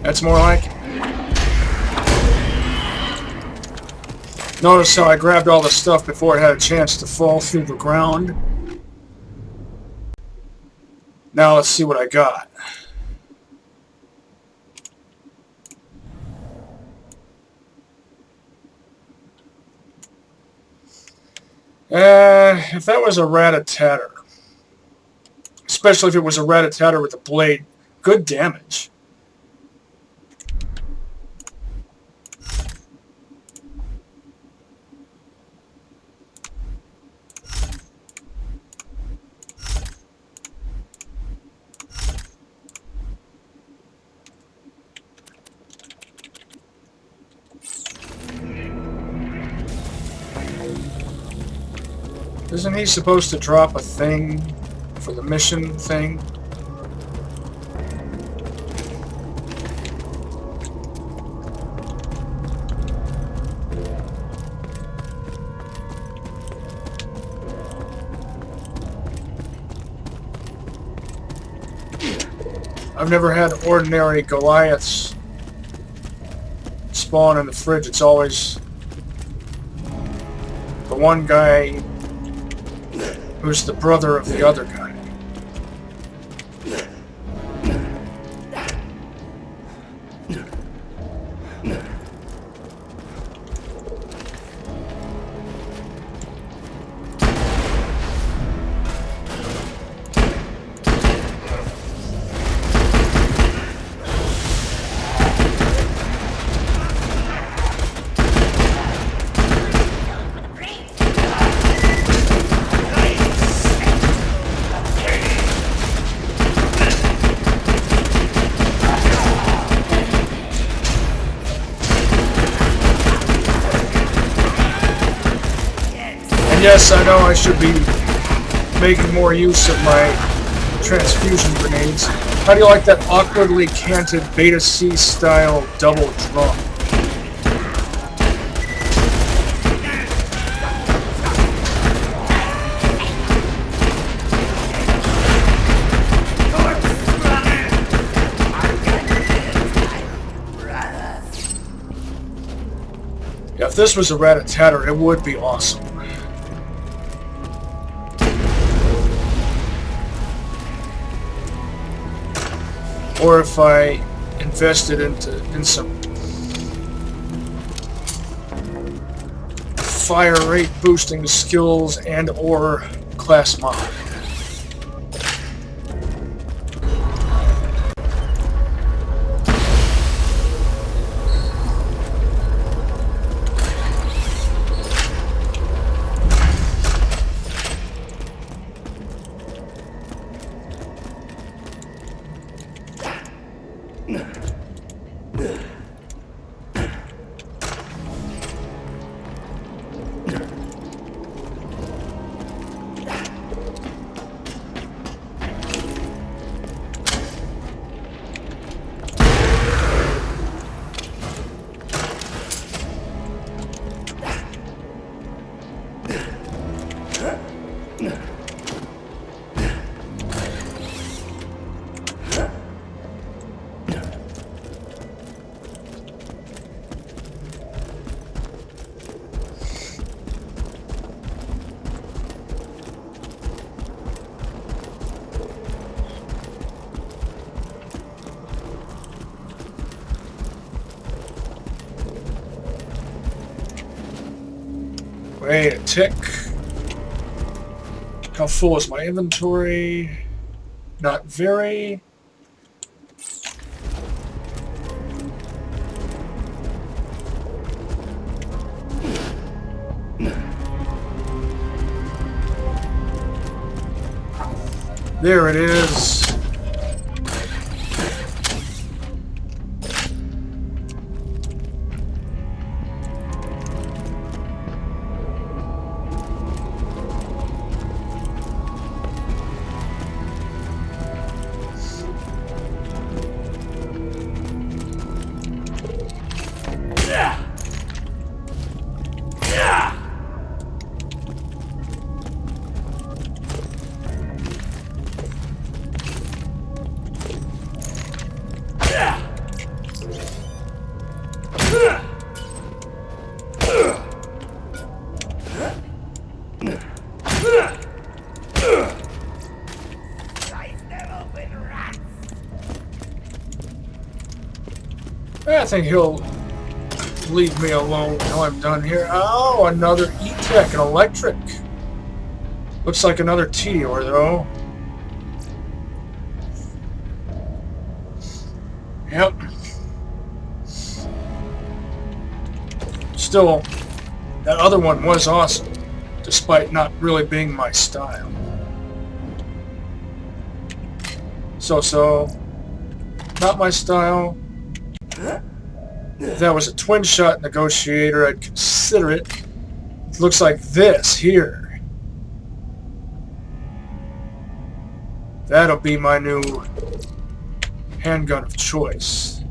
That's more like it. Notice how I grabbed all the stuff before it had a chance to fall through the ground. Now let's see what I got. If that was a rat-a-tatter, especially if it was a rat-a-tatter with a blade, good damage. Isn't he supposed to drop a thing for the mission thing? I've never had ordinary Goliaths spawn in the fridge. It's always the one guy who's the brother of the other guy. Yes, I know I should be making more use of my transfusion grenades. How do you like that awkwardly canted Beta C style double drum? Yeah, if this was a rat-a-tatter, it would be awesome. Or if I invested in some fire rate boosting skills and or class mod. Wait a tick. How full is my inventory? Not very. There it is. I think he'll leave me alone until I'm done here. Oh, another E-Tech, an electric. Looks like another T-Or though. Yep. Still, that other one was awesome, despite not really being my style. So, not my style. If that was a twin-shot negotiator, I'd consider it. It looks like this here. That'll be my new handgun of choice.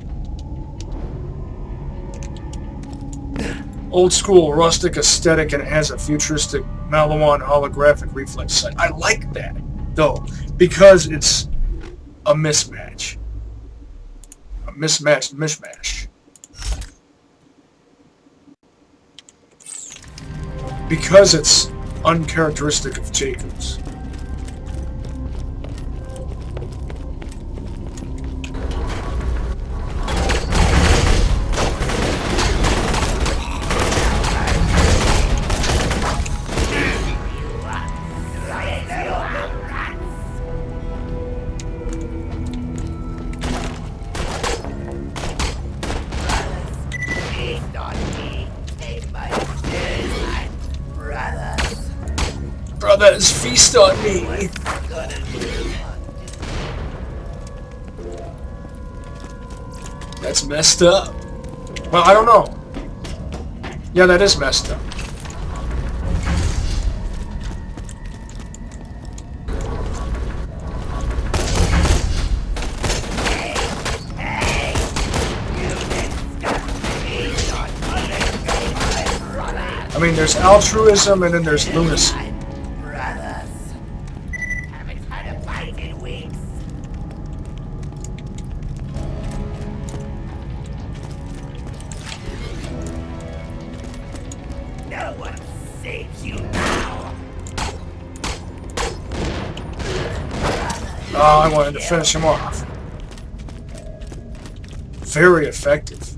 Old school, rustic aesthetic, and it has a futuristic Malawan holographic reflex sight. I like that, though, because it's a mismatch. A mismatched mishmash. Because it's uncharacteristic of Jacobs. Brothers, feast on me! That's messed up. Well, I don't know. Yeah, that is messed up. I mean, there's altruism and then there's lunacy. Oh, I wanted to finish him off. Very effective.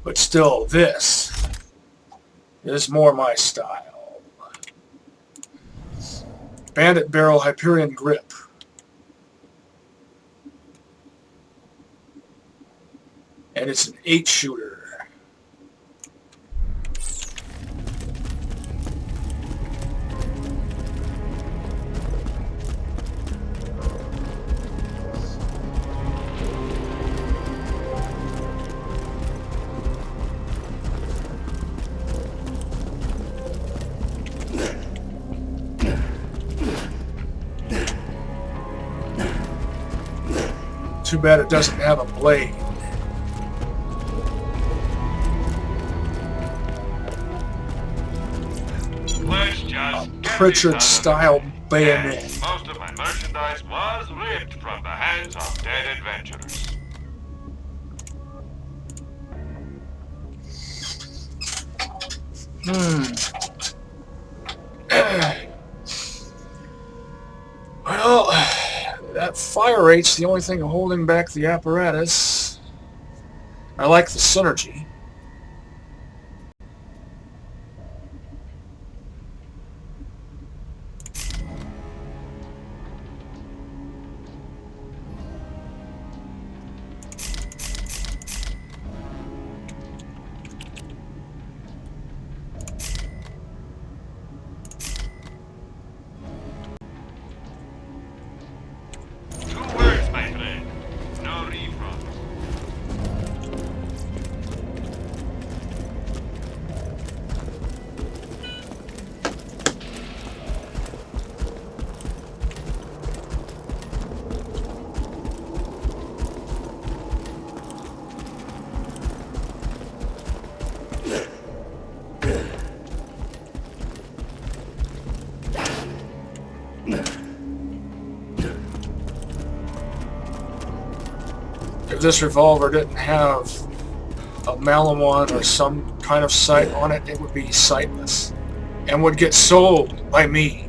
But still, this is more my style. Bandit Barrel Hyperion Grip. And it's an 8-shooter. Too bad it doesn't have a blade. Let's just get Pritchard-style bayonet. Yes, most of my merchandise was ripped from the hands of dead adventurers. Well, that fire rate's the only thing holding back the apparatus. I like the synergy. If this revolver didn't have a Malamon or some kind of sight on it, it would be sightless and would get sold by me.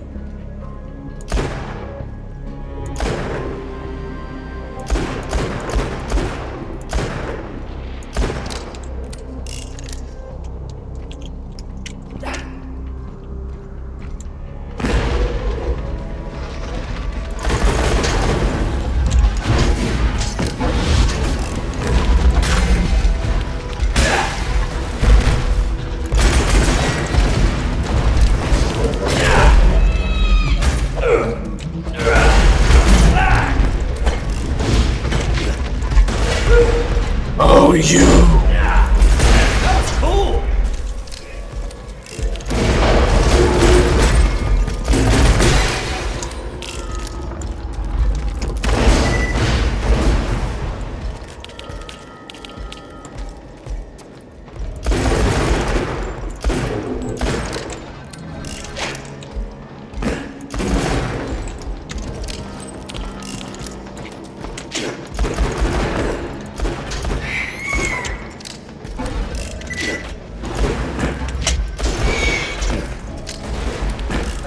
Oh, you! That's cool!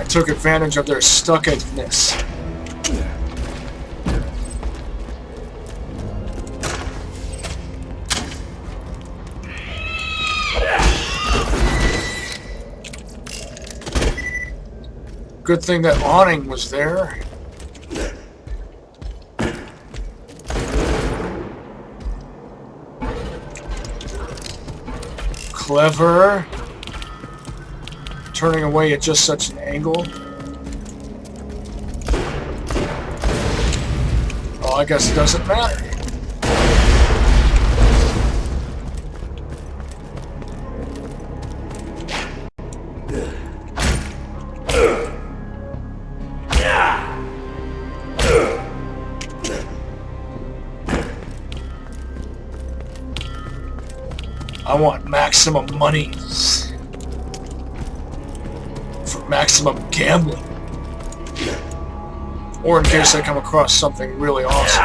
Took advantage of their stuckedness. Good thing that awning was there. Clever. Turning away at just such an angle. Oh, I guess it doesn't matter. I want maximum monies. Maximum gambling. Or in case I come across something really awesome.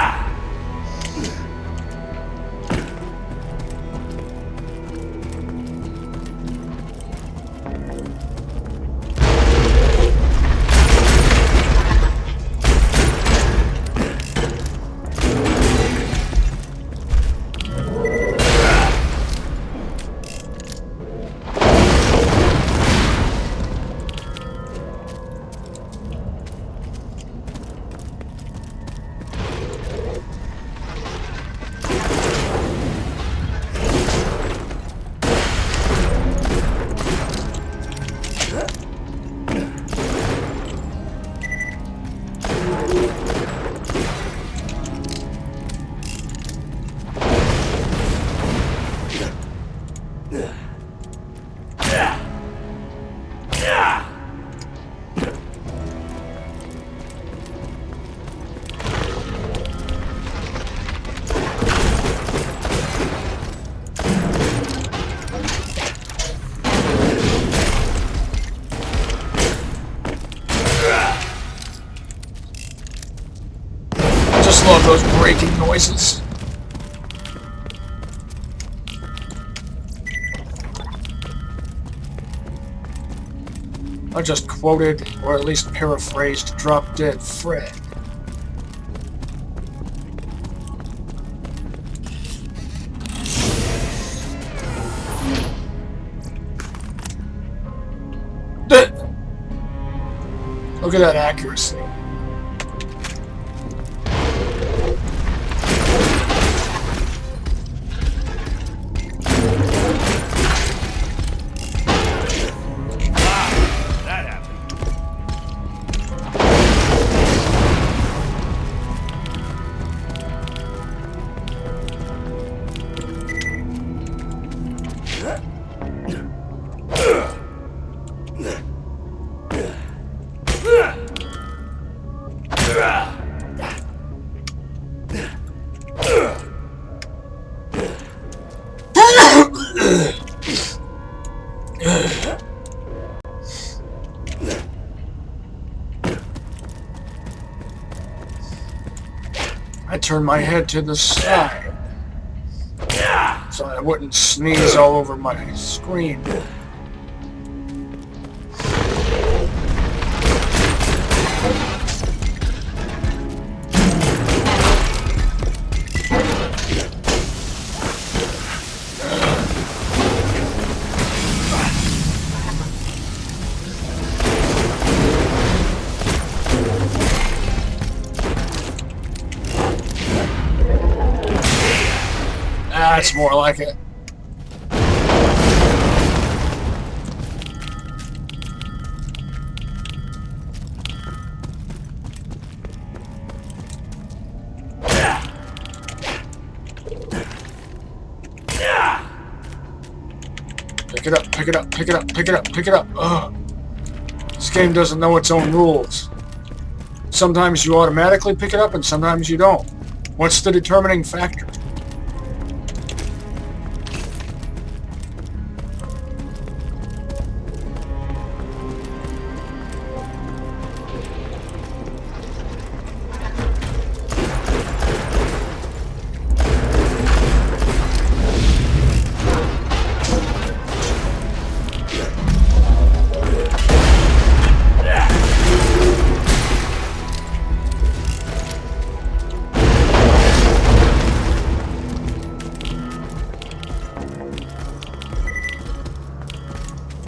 love those breaking noises. I just quoted, or at least paraphrased, Drop Dead Fred. Look at that accuracy. I turned my head to the side so I wouldn't sneeze all over my screen. That's more like it. Pick it up, pick it up, pick it up, pick it up, pick it up. Ugh. This game doesn't know its own rules. Sometimes you automatically pick it up and sometimes you don't. What's the determining factor?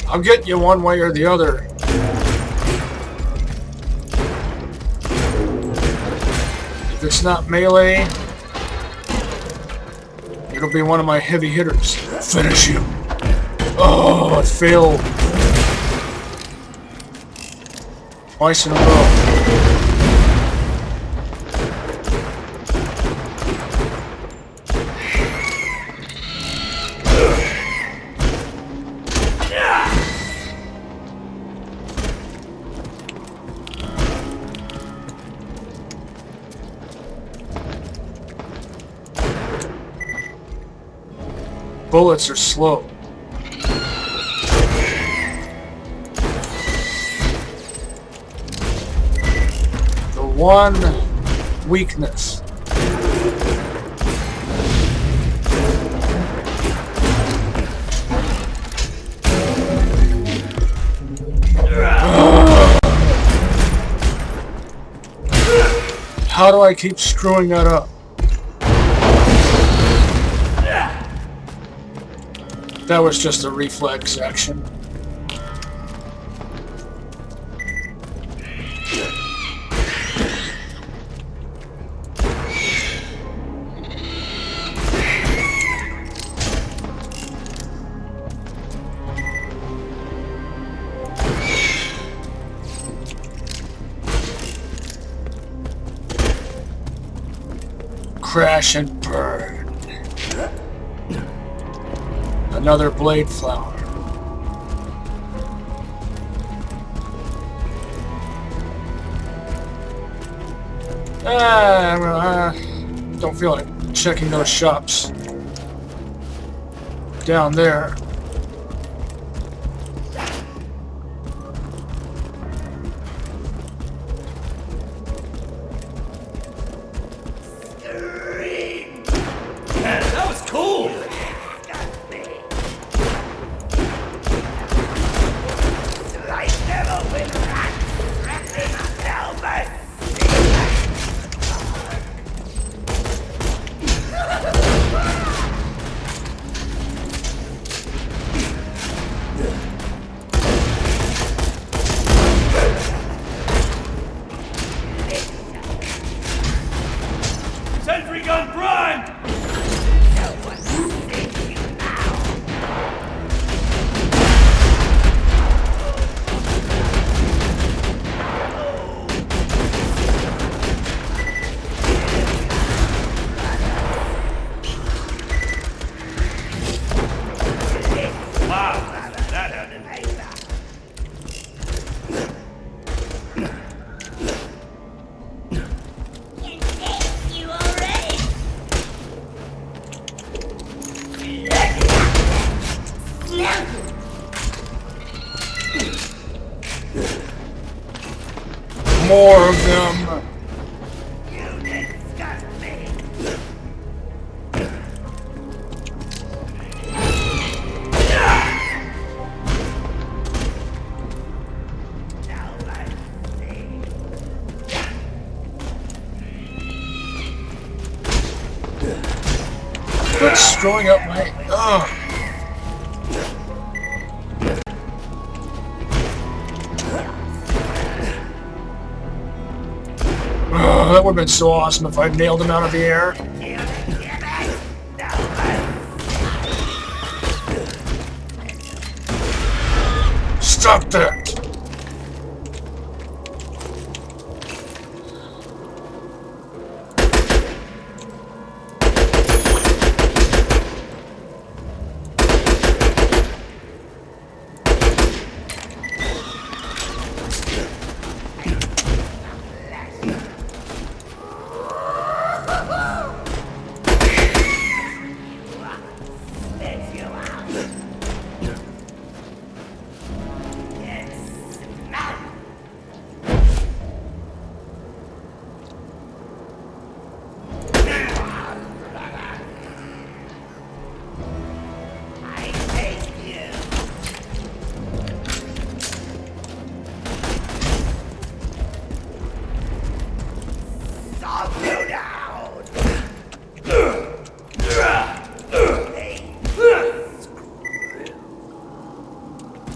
I'll get you one way or the other. If it's not melee, it'll be one of my heavy hitters. Finish you. Oh, it failed. Twice in a row. Bullets are slow. The one weakness. How do I keep screwing that up? That was just a reflex action. Crash and burn. Another blade flower. Don't feel like checking those shops down there. more of them. Quit screwing up my... Ugh. That would have been so awesome if I'd nailed him out of the air. Stop that!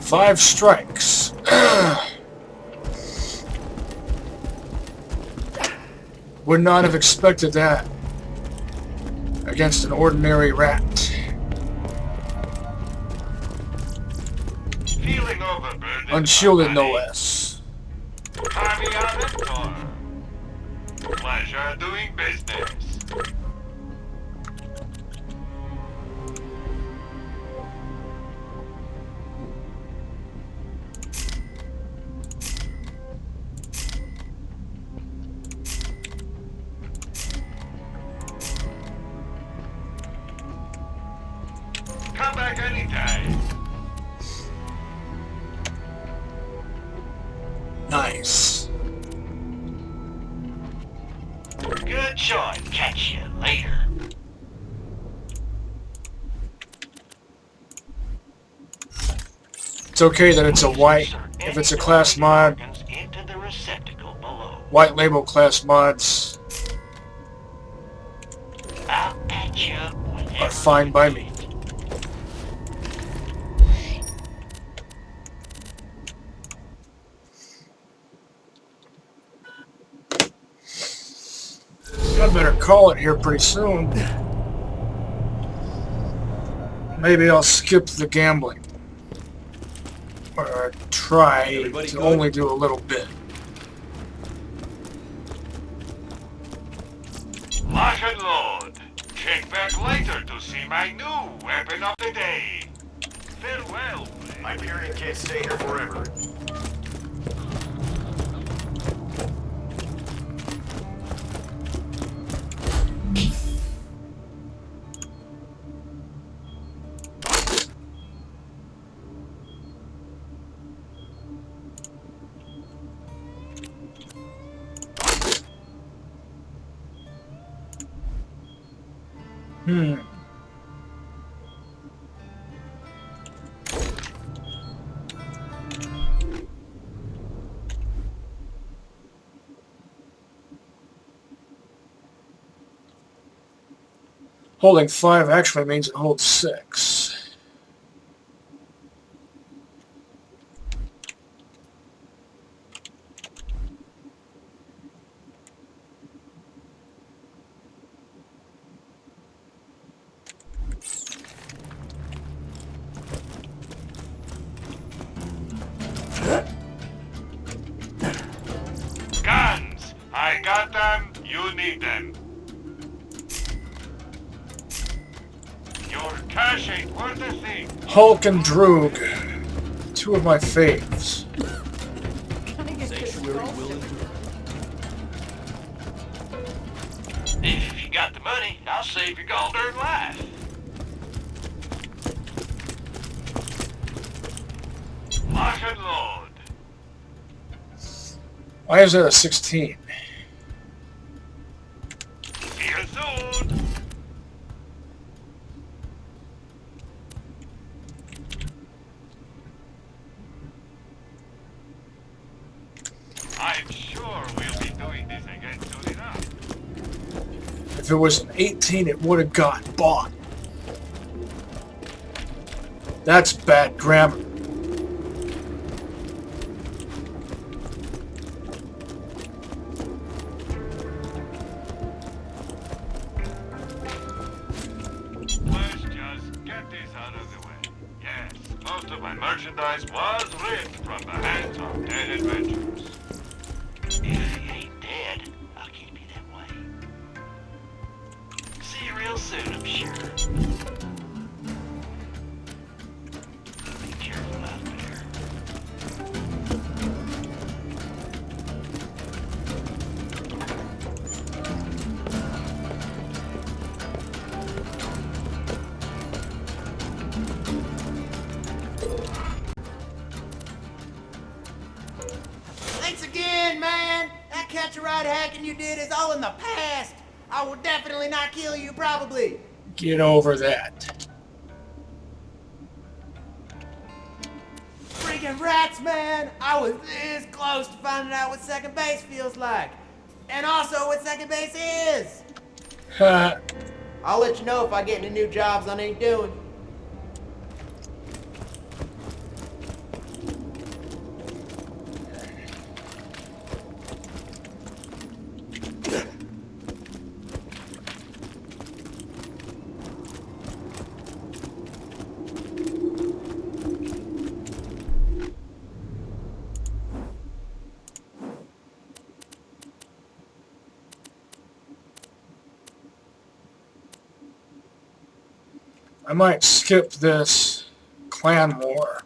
Five strikes. Would not have expected that against an ordinary rat. Feeling overburdened. Unshielded, no less. Pleasure doing business. Come back anytime. Nice. Good choice. Catch you later. It's okay that it's a white. If it's a class mod, Into the receptacle below. white label class mods I'll patch you up whenever are fine by me. I better call it here pretty soon. Maybe I'll skip the gambling. Or try to only do a little bit. Lock and load. Check back later to see my new weapon of the day. Farewell. Hyperion can't stay here forever. Holding 5 actually means it holds 6. Guns! I got them, you need them. Your cash ain't worth a thing. Hulk and Droog. 2 of my faves. If you got the money, I'll save your gall-darn life. Lock and load. Why is that a 16? See you soon. I'm sure we'll be doing this again soon enough. If it was an 18, it would have got bought. That's bad grammar. Let's just get this out of the way. Yes, most of my merchandise was ripped from the hands of dead adventurers. If he ain't dead, I'll keep you that way. See you real soon, I'm sure. Be careful out there. Thanks again, man. That catch-a-ride hacking you did is all in the past. I will definitely not kill you, probably. Get over that. Freaking rats, man. I was this close to finding out what second base feels like. And also what second base is. I'll let you know if I get any new jobs I ain't doing. I might skip this clan war.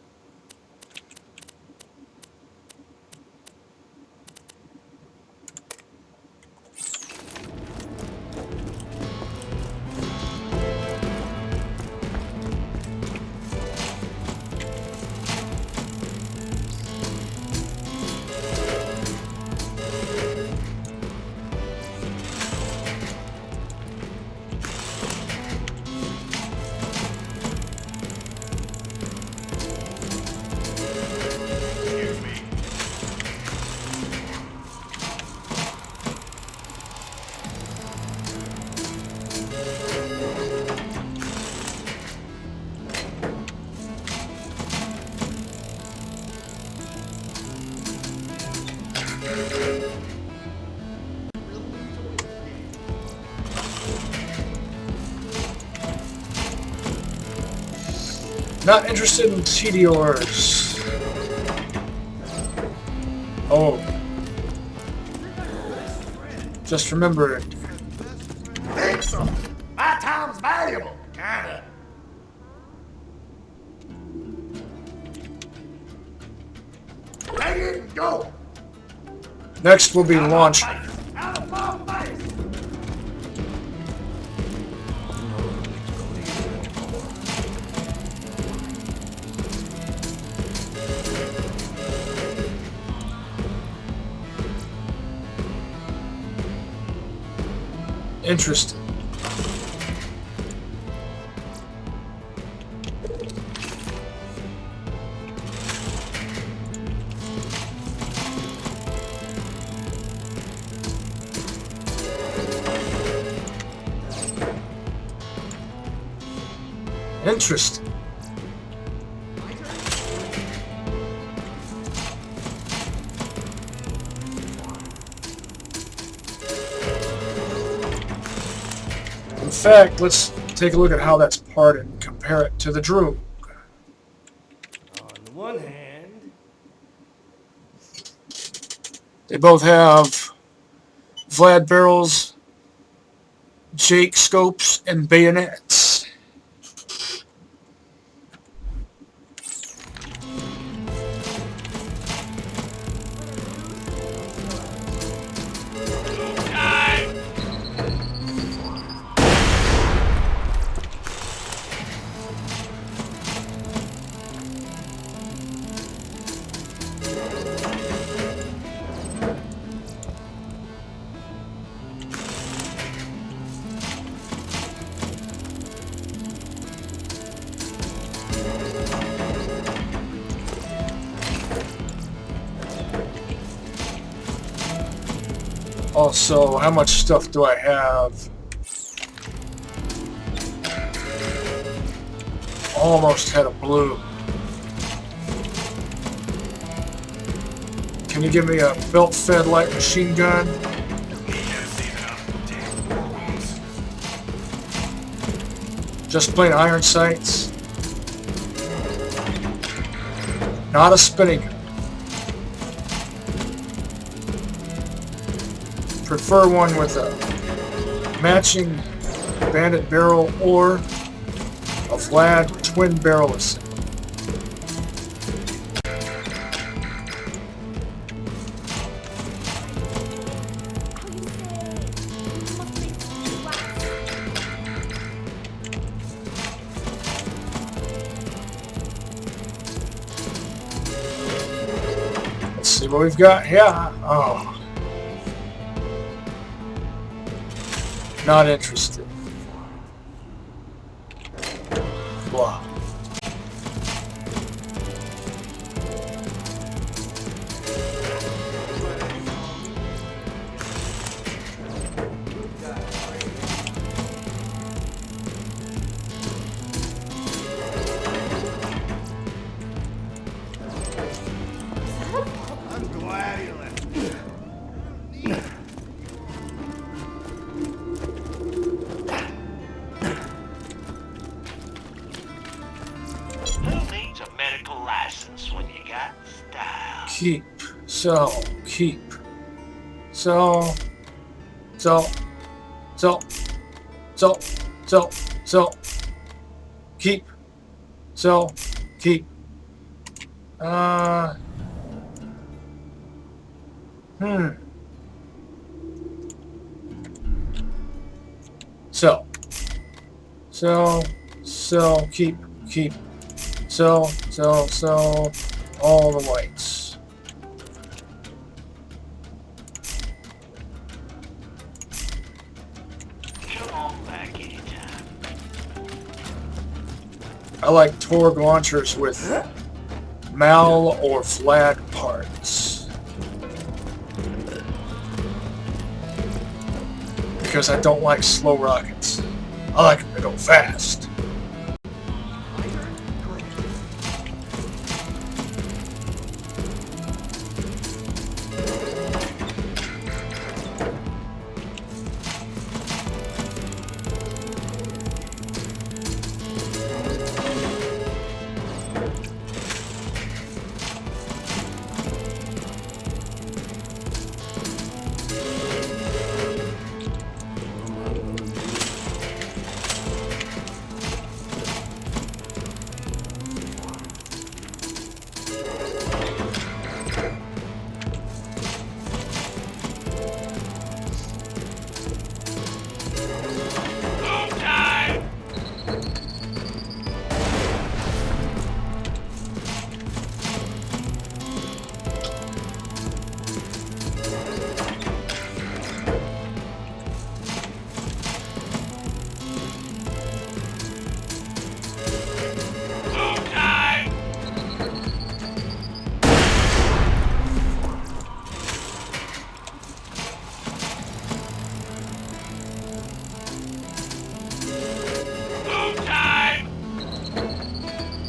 Not interested in TDRs. Oh. Just remembered. Think so. My time's valuable. Kinda. Ready and go. Next will be launch. Out of my face. Interesting. Interesting. In fact, let's take a look at how that's parted and compare it to the Droog. On the one hand, They both have Vlad barrels, Jake scopes, and bayonets. Also, how much stuff do I have? Almost had a blue. Can you give me a belt-fed light machine gun? Just plain iron sights. Not a spinning gun. Prefer one with a matching bandit barrel or a Vlad twin barrel assembly. Let's see what we've got. Yeah. Oh. Not interested. Blah. I'm glad he left. Who needs a medical license when you got style? Keep. So. Keep. So. Keep. So. Keep. So, keep, so, all the lights. Come on back anytime. I like Torg launchers with Mal or Vlad parts. Because I don't like slow rockets. I like them to go fast.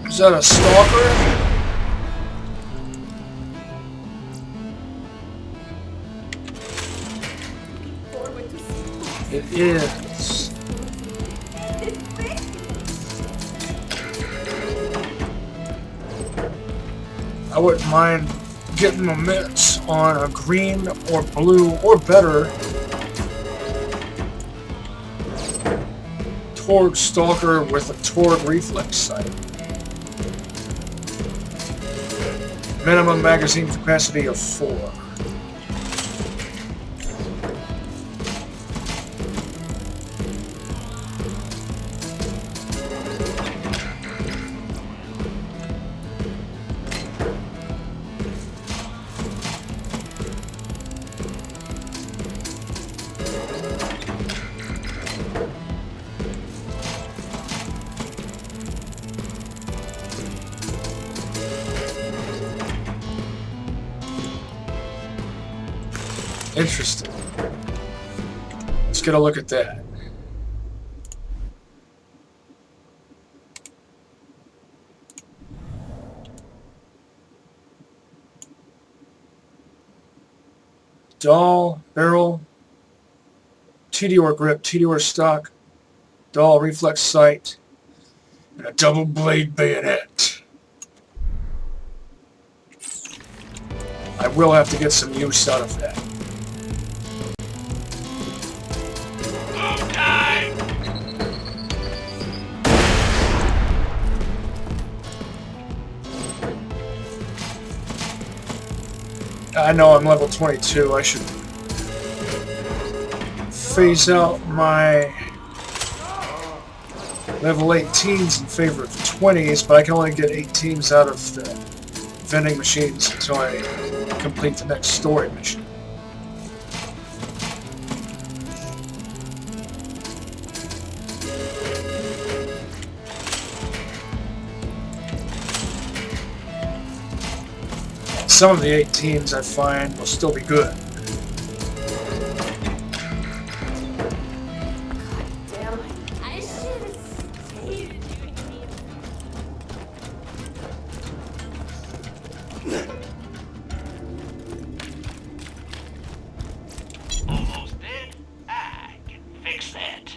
Is that a stalker? It is. I wouldn't mind getting my mitts on a green or blue or better Torg stalker with a Torg reflex sight. Minimum magazine capacity of 4. Interesting. Let's get a look at that. Doll, barrel, TDOR grip, TDOR stock, doll reflex sight, and a double blade bayonet. I will have to get some use out of that. Move time! I know I'm level 22. I should phase out my level 18s in favor of 20s, but I can only get 18s out of the vending machines until I complete the next story mission. Some of the 18s I find will still be good. Damn, I should have stayed. Almost dead? I can fix that.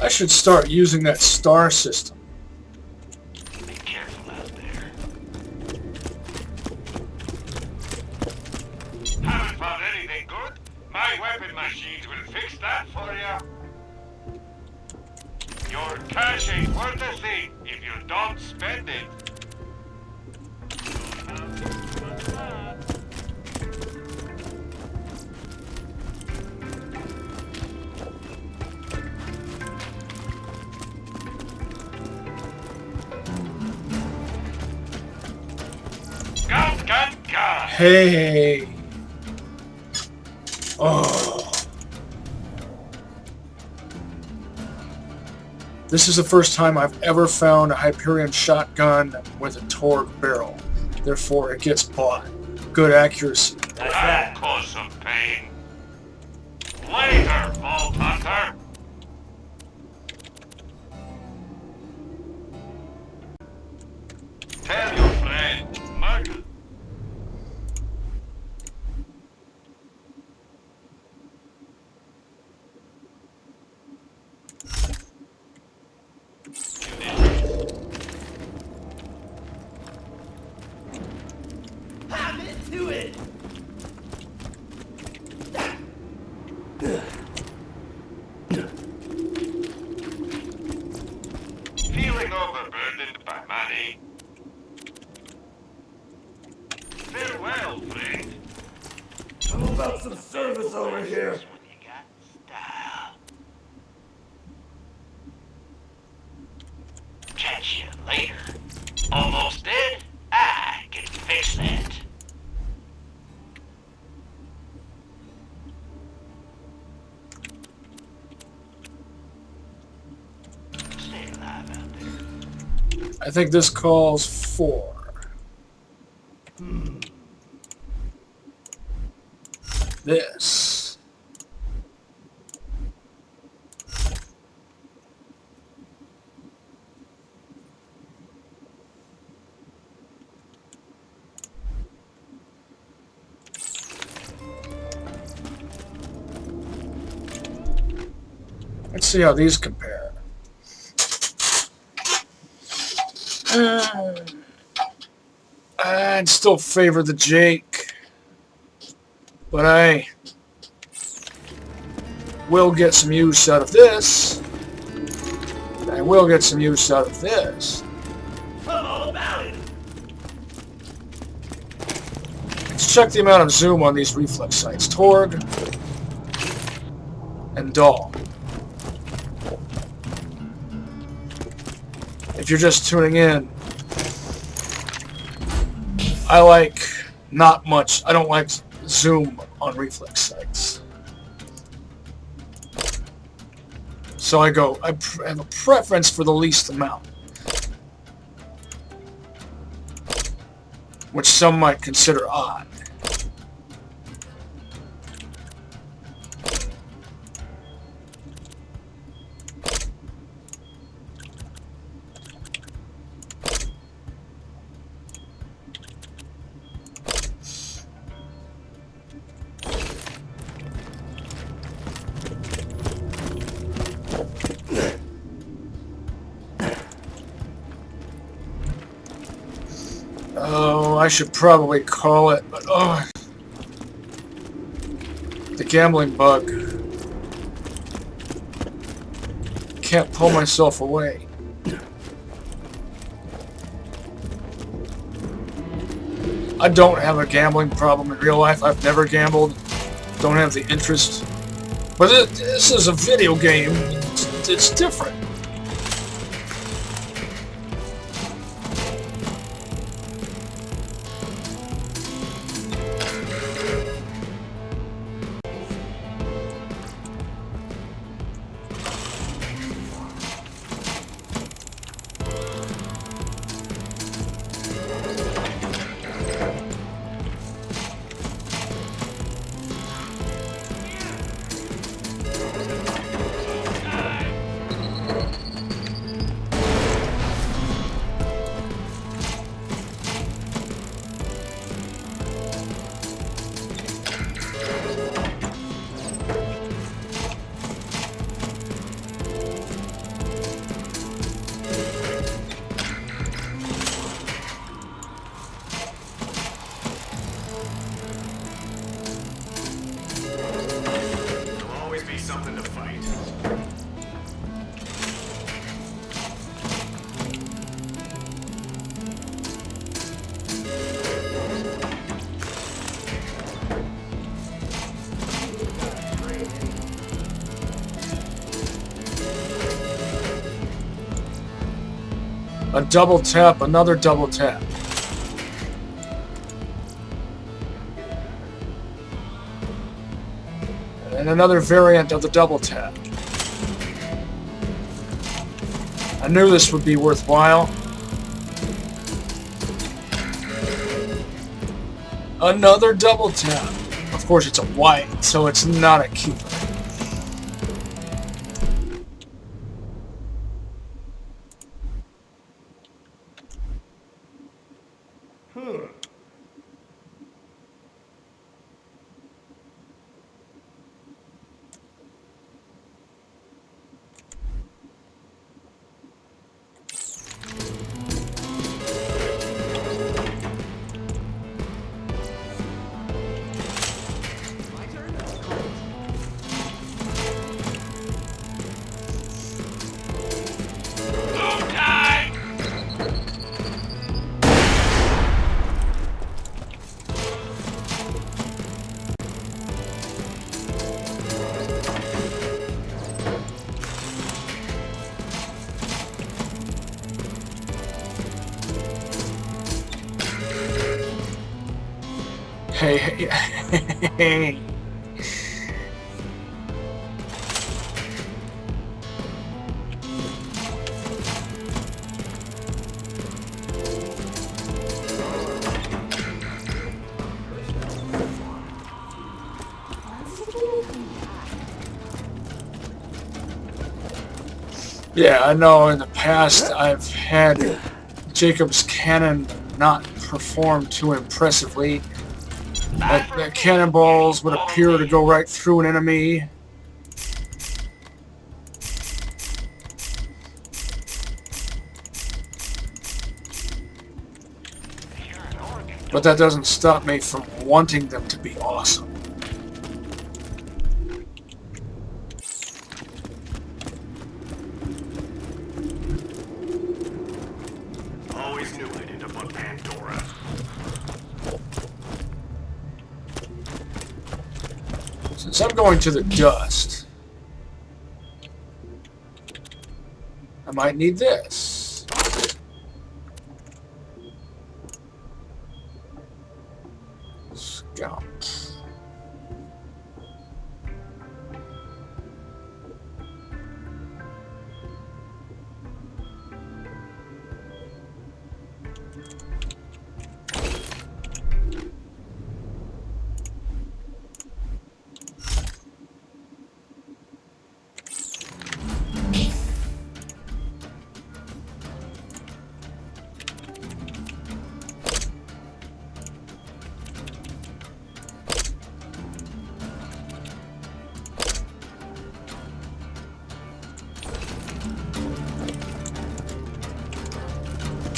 I should start using that star system. Be careful out there. Haven't found anything good? My weapon machines will fix that for you. Your cash ain't worth a thing if you don't spend it. Gun. Hey. Oh. This is the first time I've ever found a Hyperion shotgun with a Torg barrel. Therefore, it gets bought. Good accuracy. That's that. Cause some pain. Later, Vault Hunter. Tell your friend, Myrtle. I'm into it. Feeling overburdened by money. Farewell, friend. How about some service over here? When you got style. Catch you later. Almost dead? I can fix that. Stay alive out there. I think this calls for this. Let's see how these compare. I'd still favor the Jake, but I will get some use out of this. I will get some use out of this. I'm all about it. Let's check the amount of zoom on these reflex sights. Torg and Doll. if you're just tuning in, I like not much. I don't like zoom on reflex sights. So I have a preference for the least amount, which some might consider odd. Oh, I should probably call it, but oh, the gambling bug. Can't pull myself away. I don't have a gambling problem in real life. I've never gambled. Don't have the interest. But this is a video game. It's different. A double tap, another double tap. And another variant of the double tap. I knew this would be worthwhile. Another double tap. Of course it's a white, so it's not a keeper. Hey. Yeah, I know in the past I've had Jacob's cannon not perform too impressively. That cannonballs would appear to go right through an enemy. But that doesn't stop me from wanting them to be awesome. Always knew I'd end up on Pandora. Since I'm going to the dust, I might need this.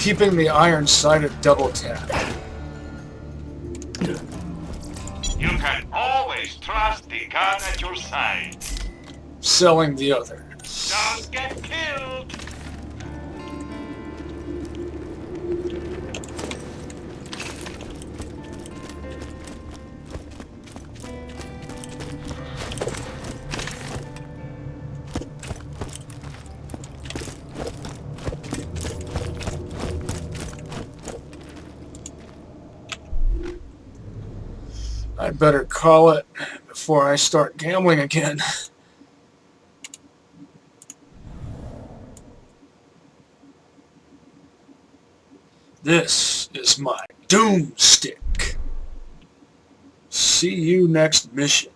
Keeping the iron-sided double tap. You can always trust the gun at your side. Selling the other. Don't get killed! I'd better call it before I start gambling again. This is my doomstick. See you next mission.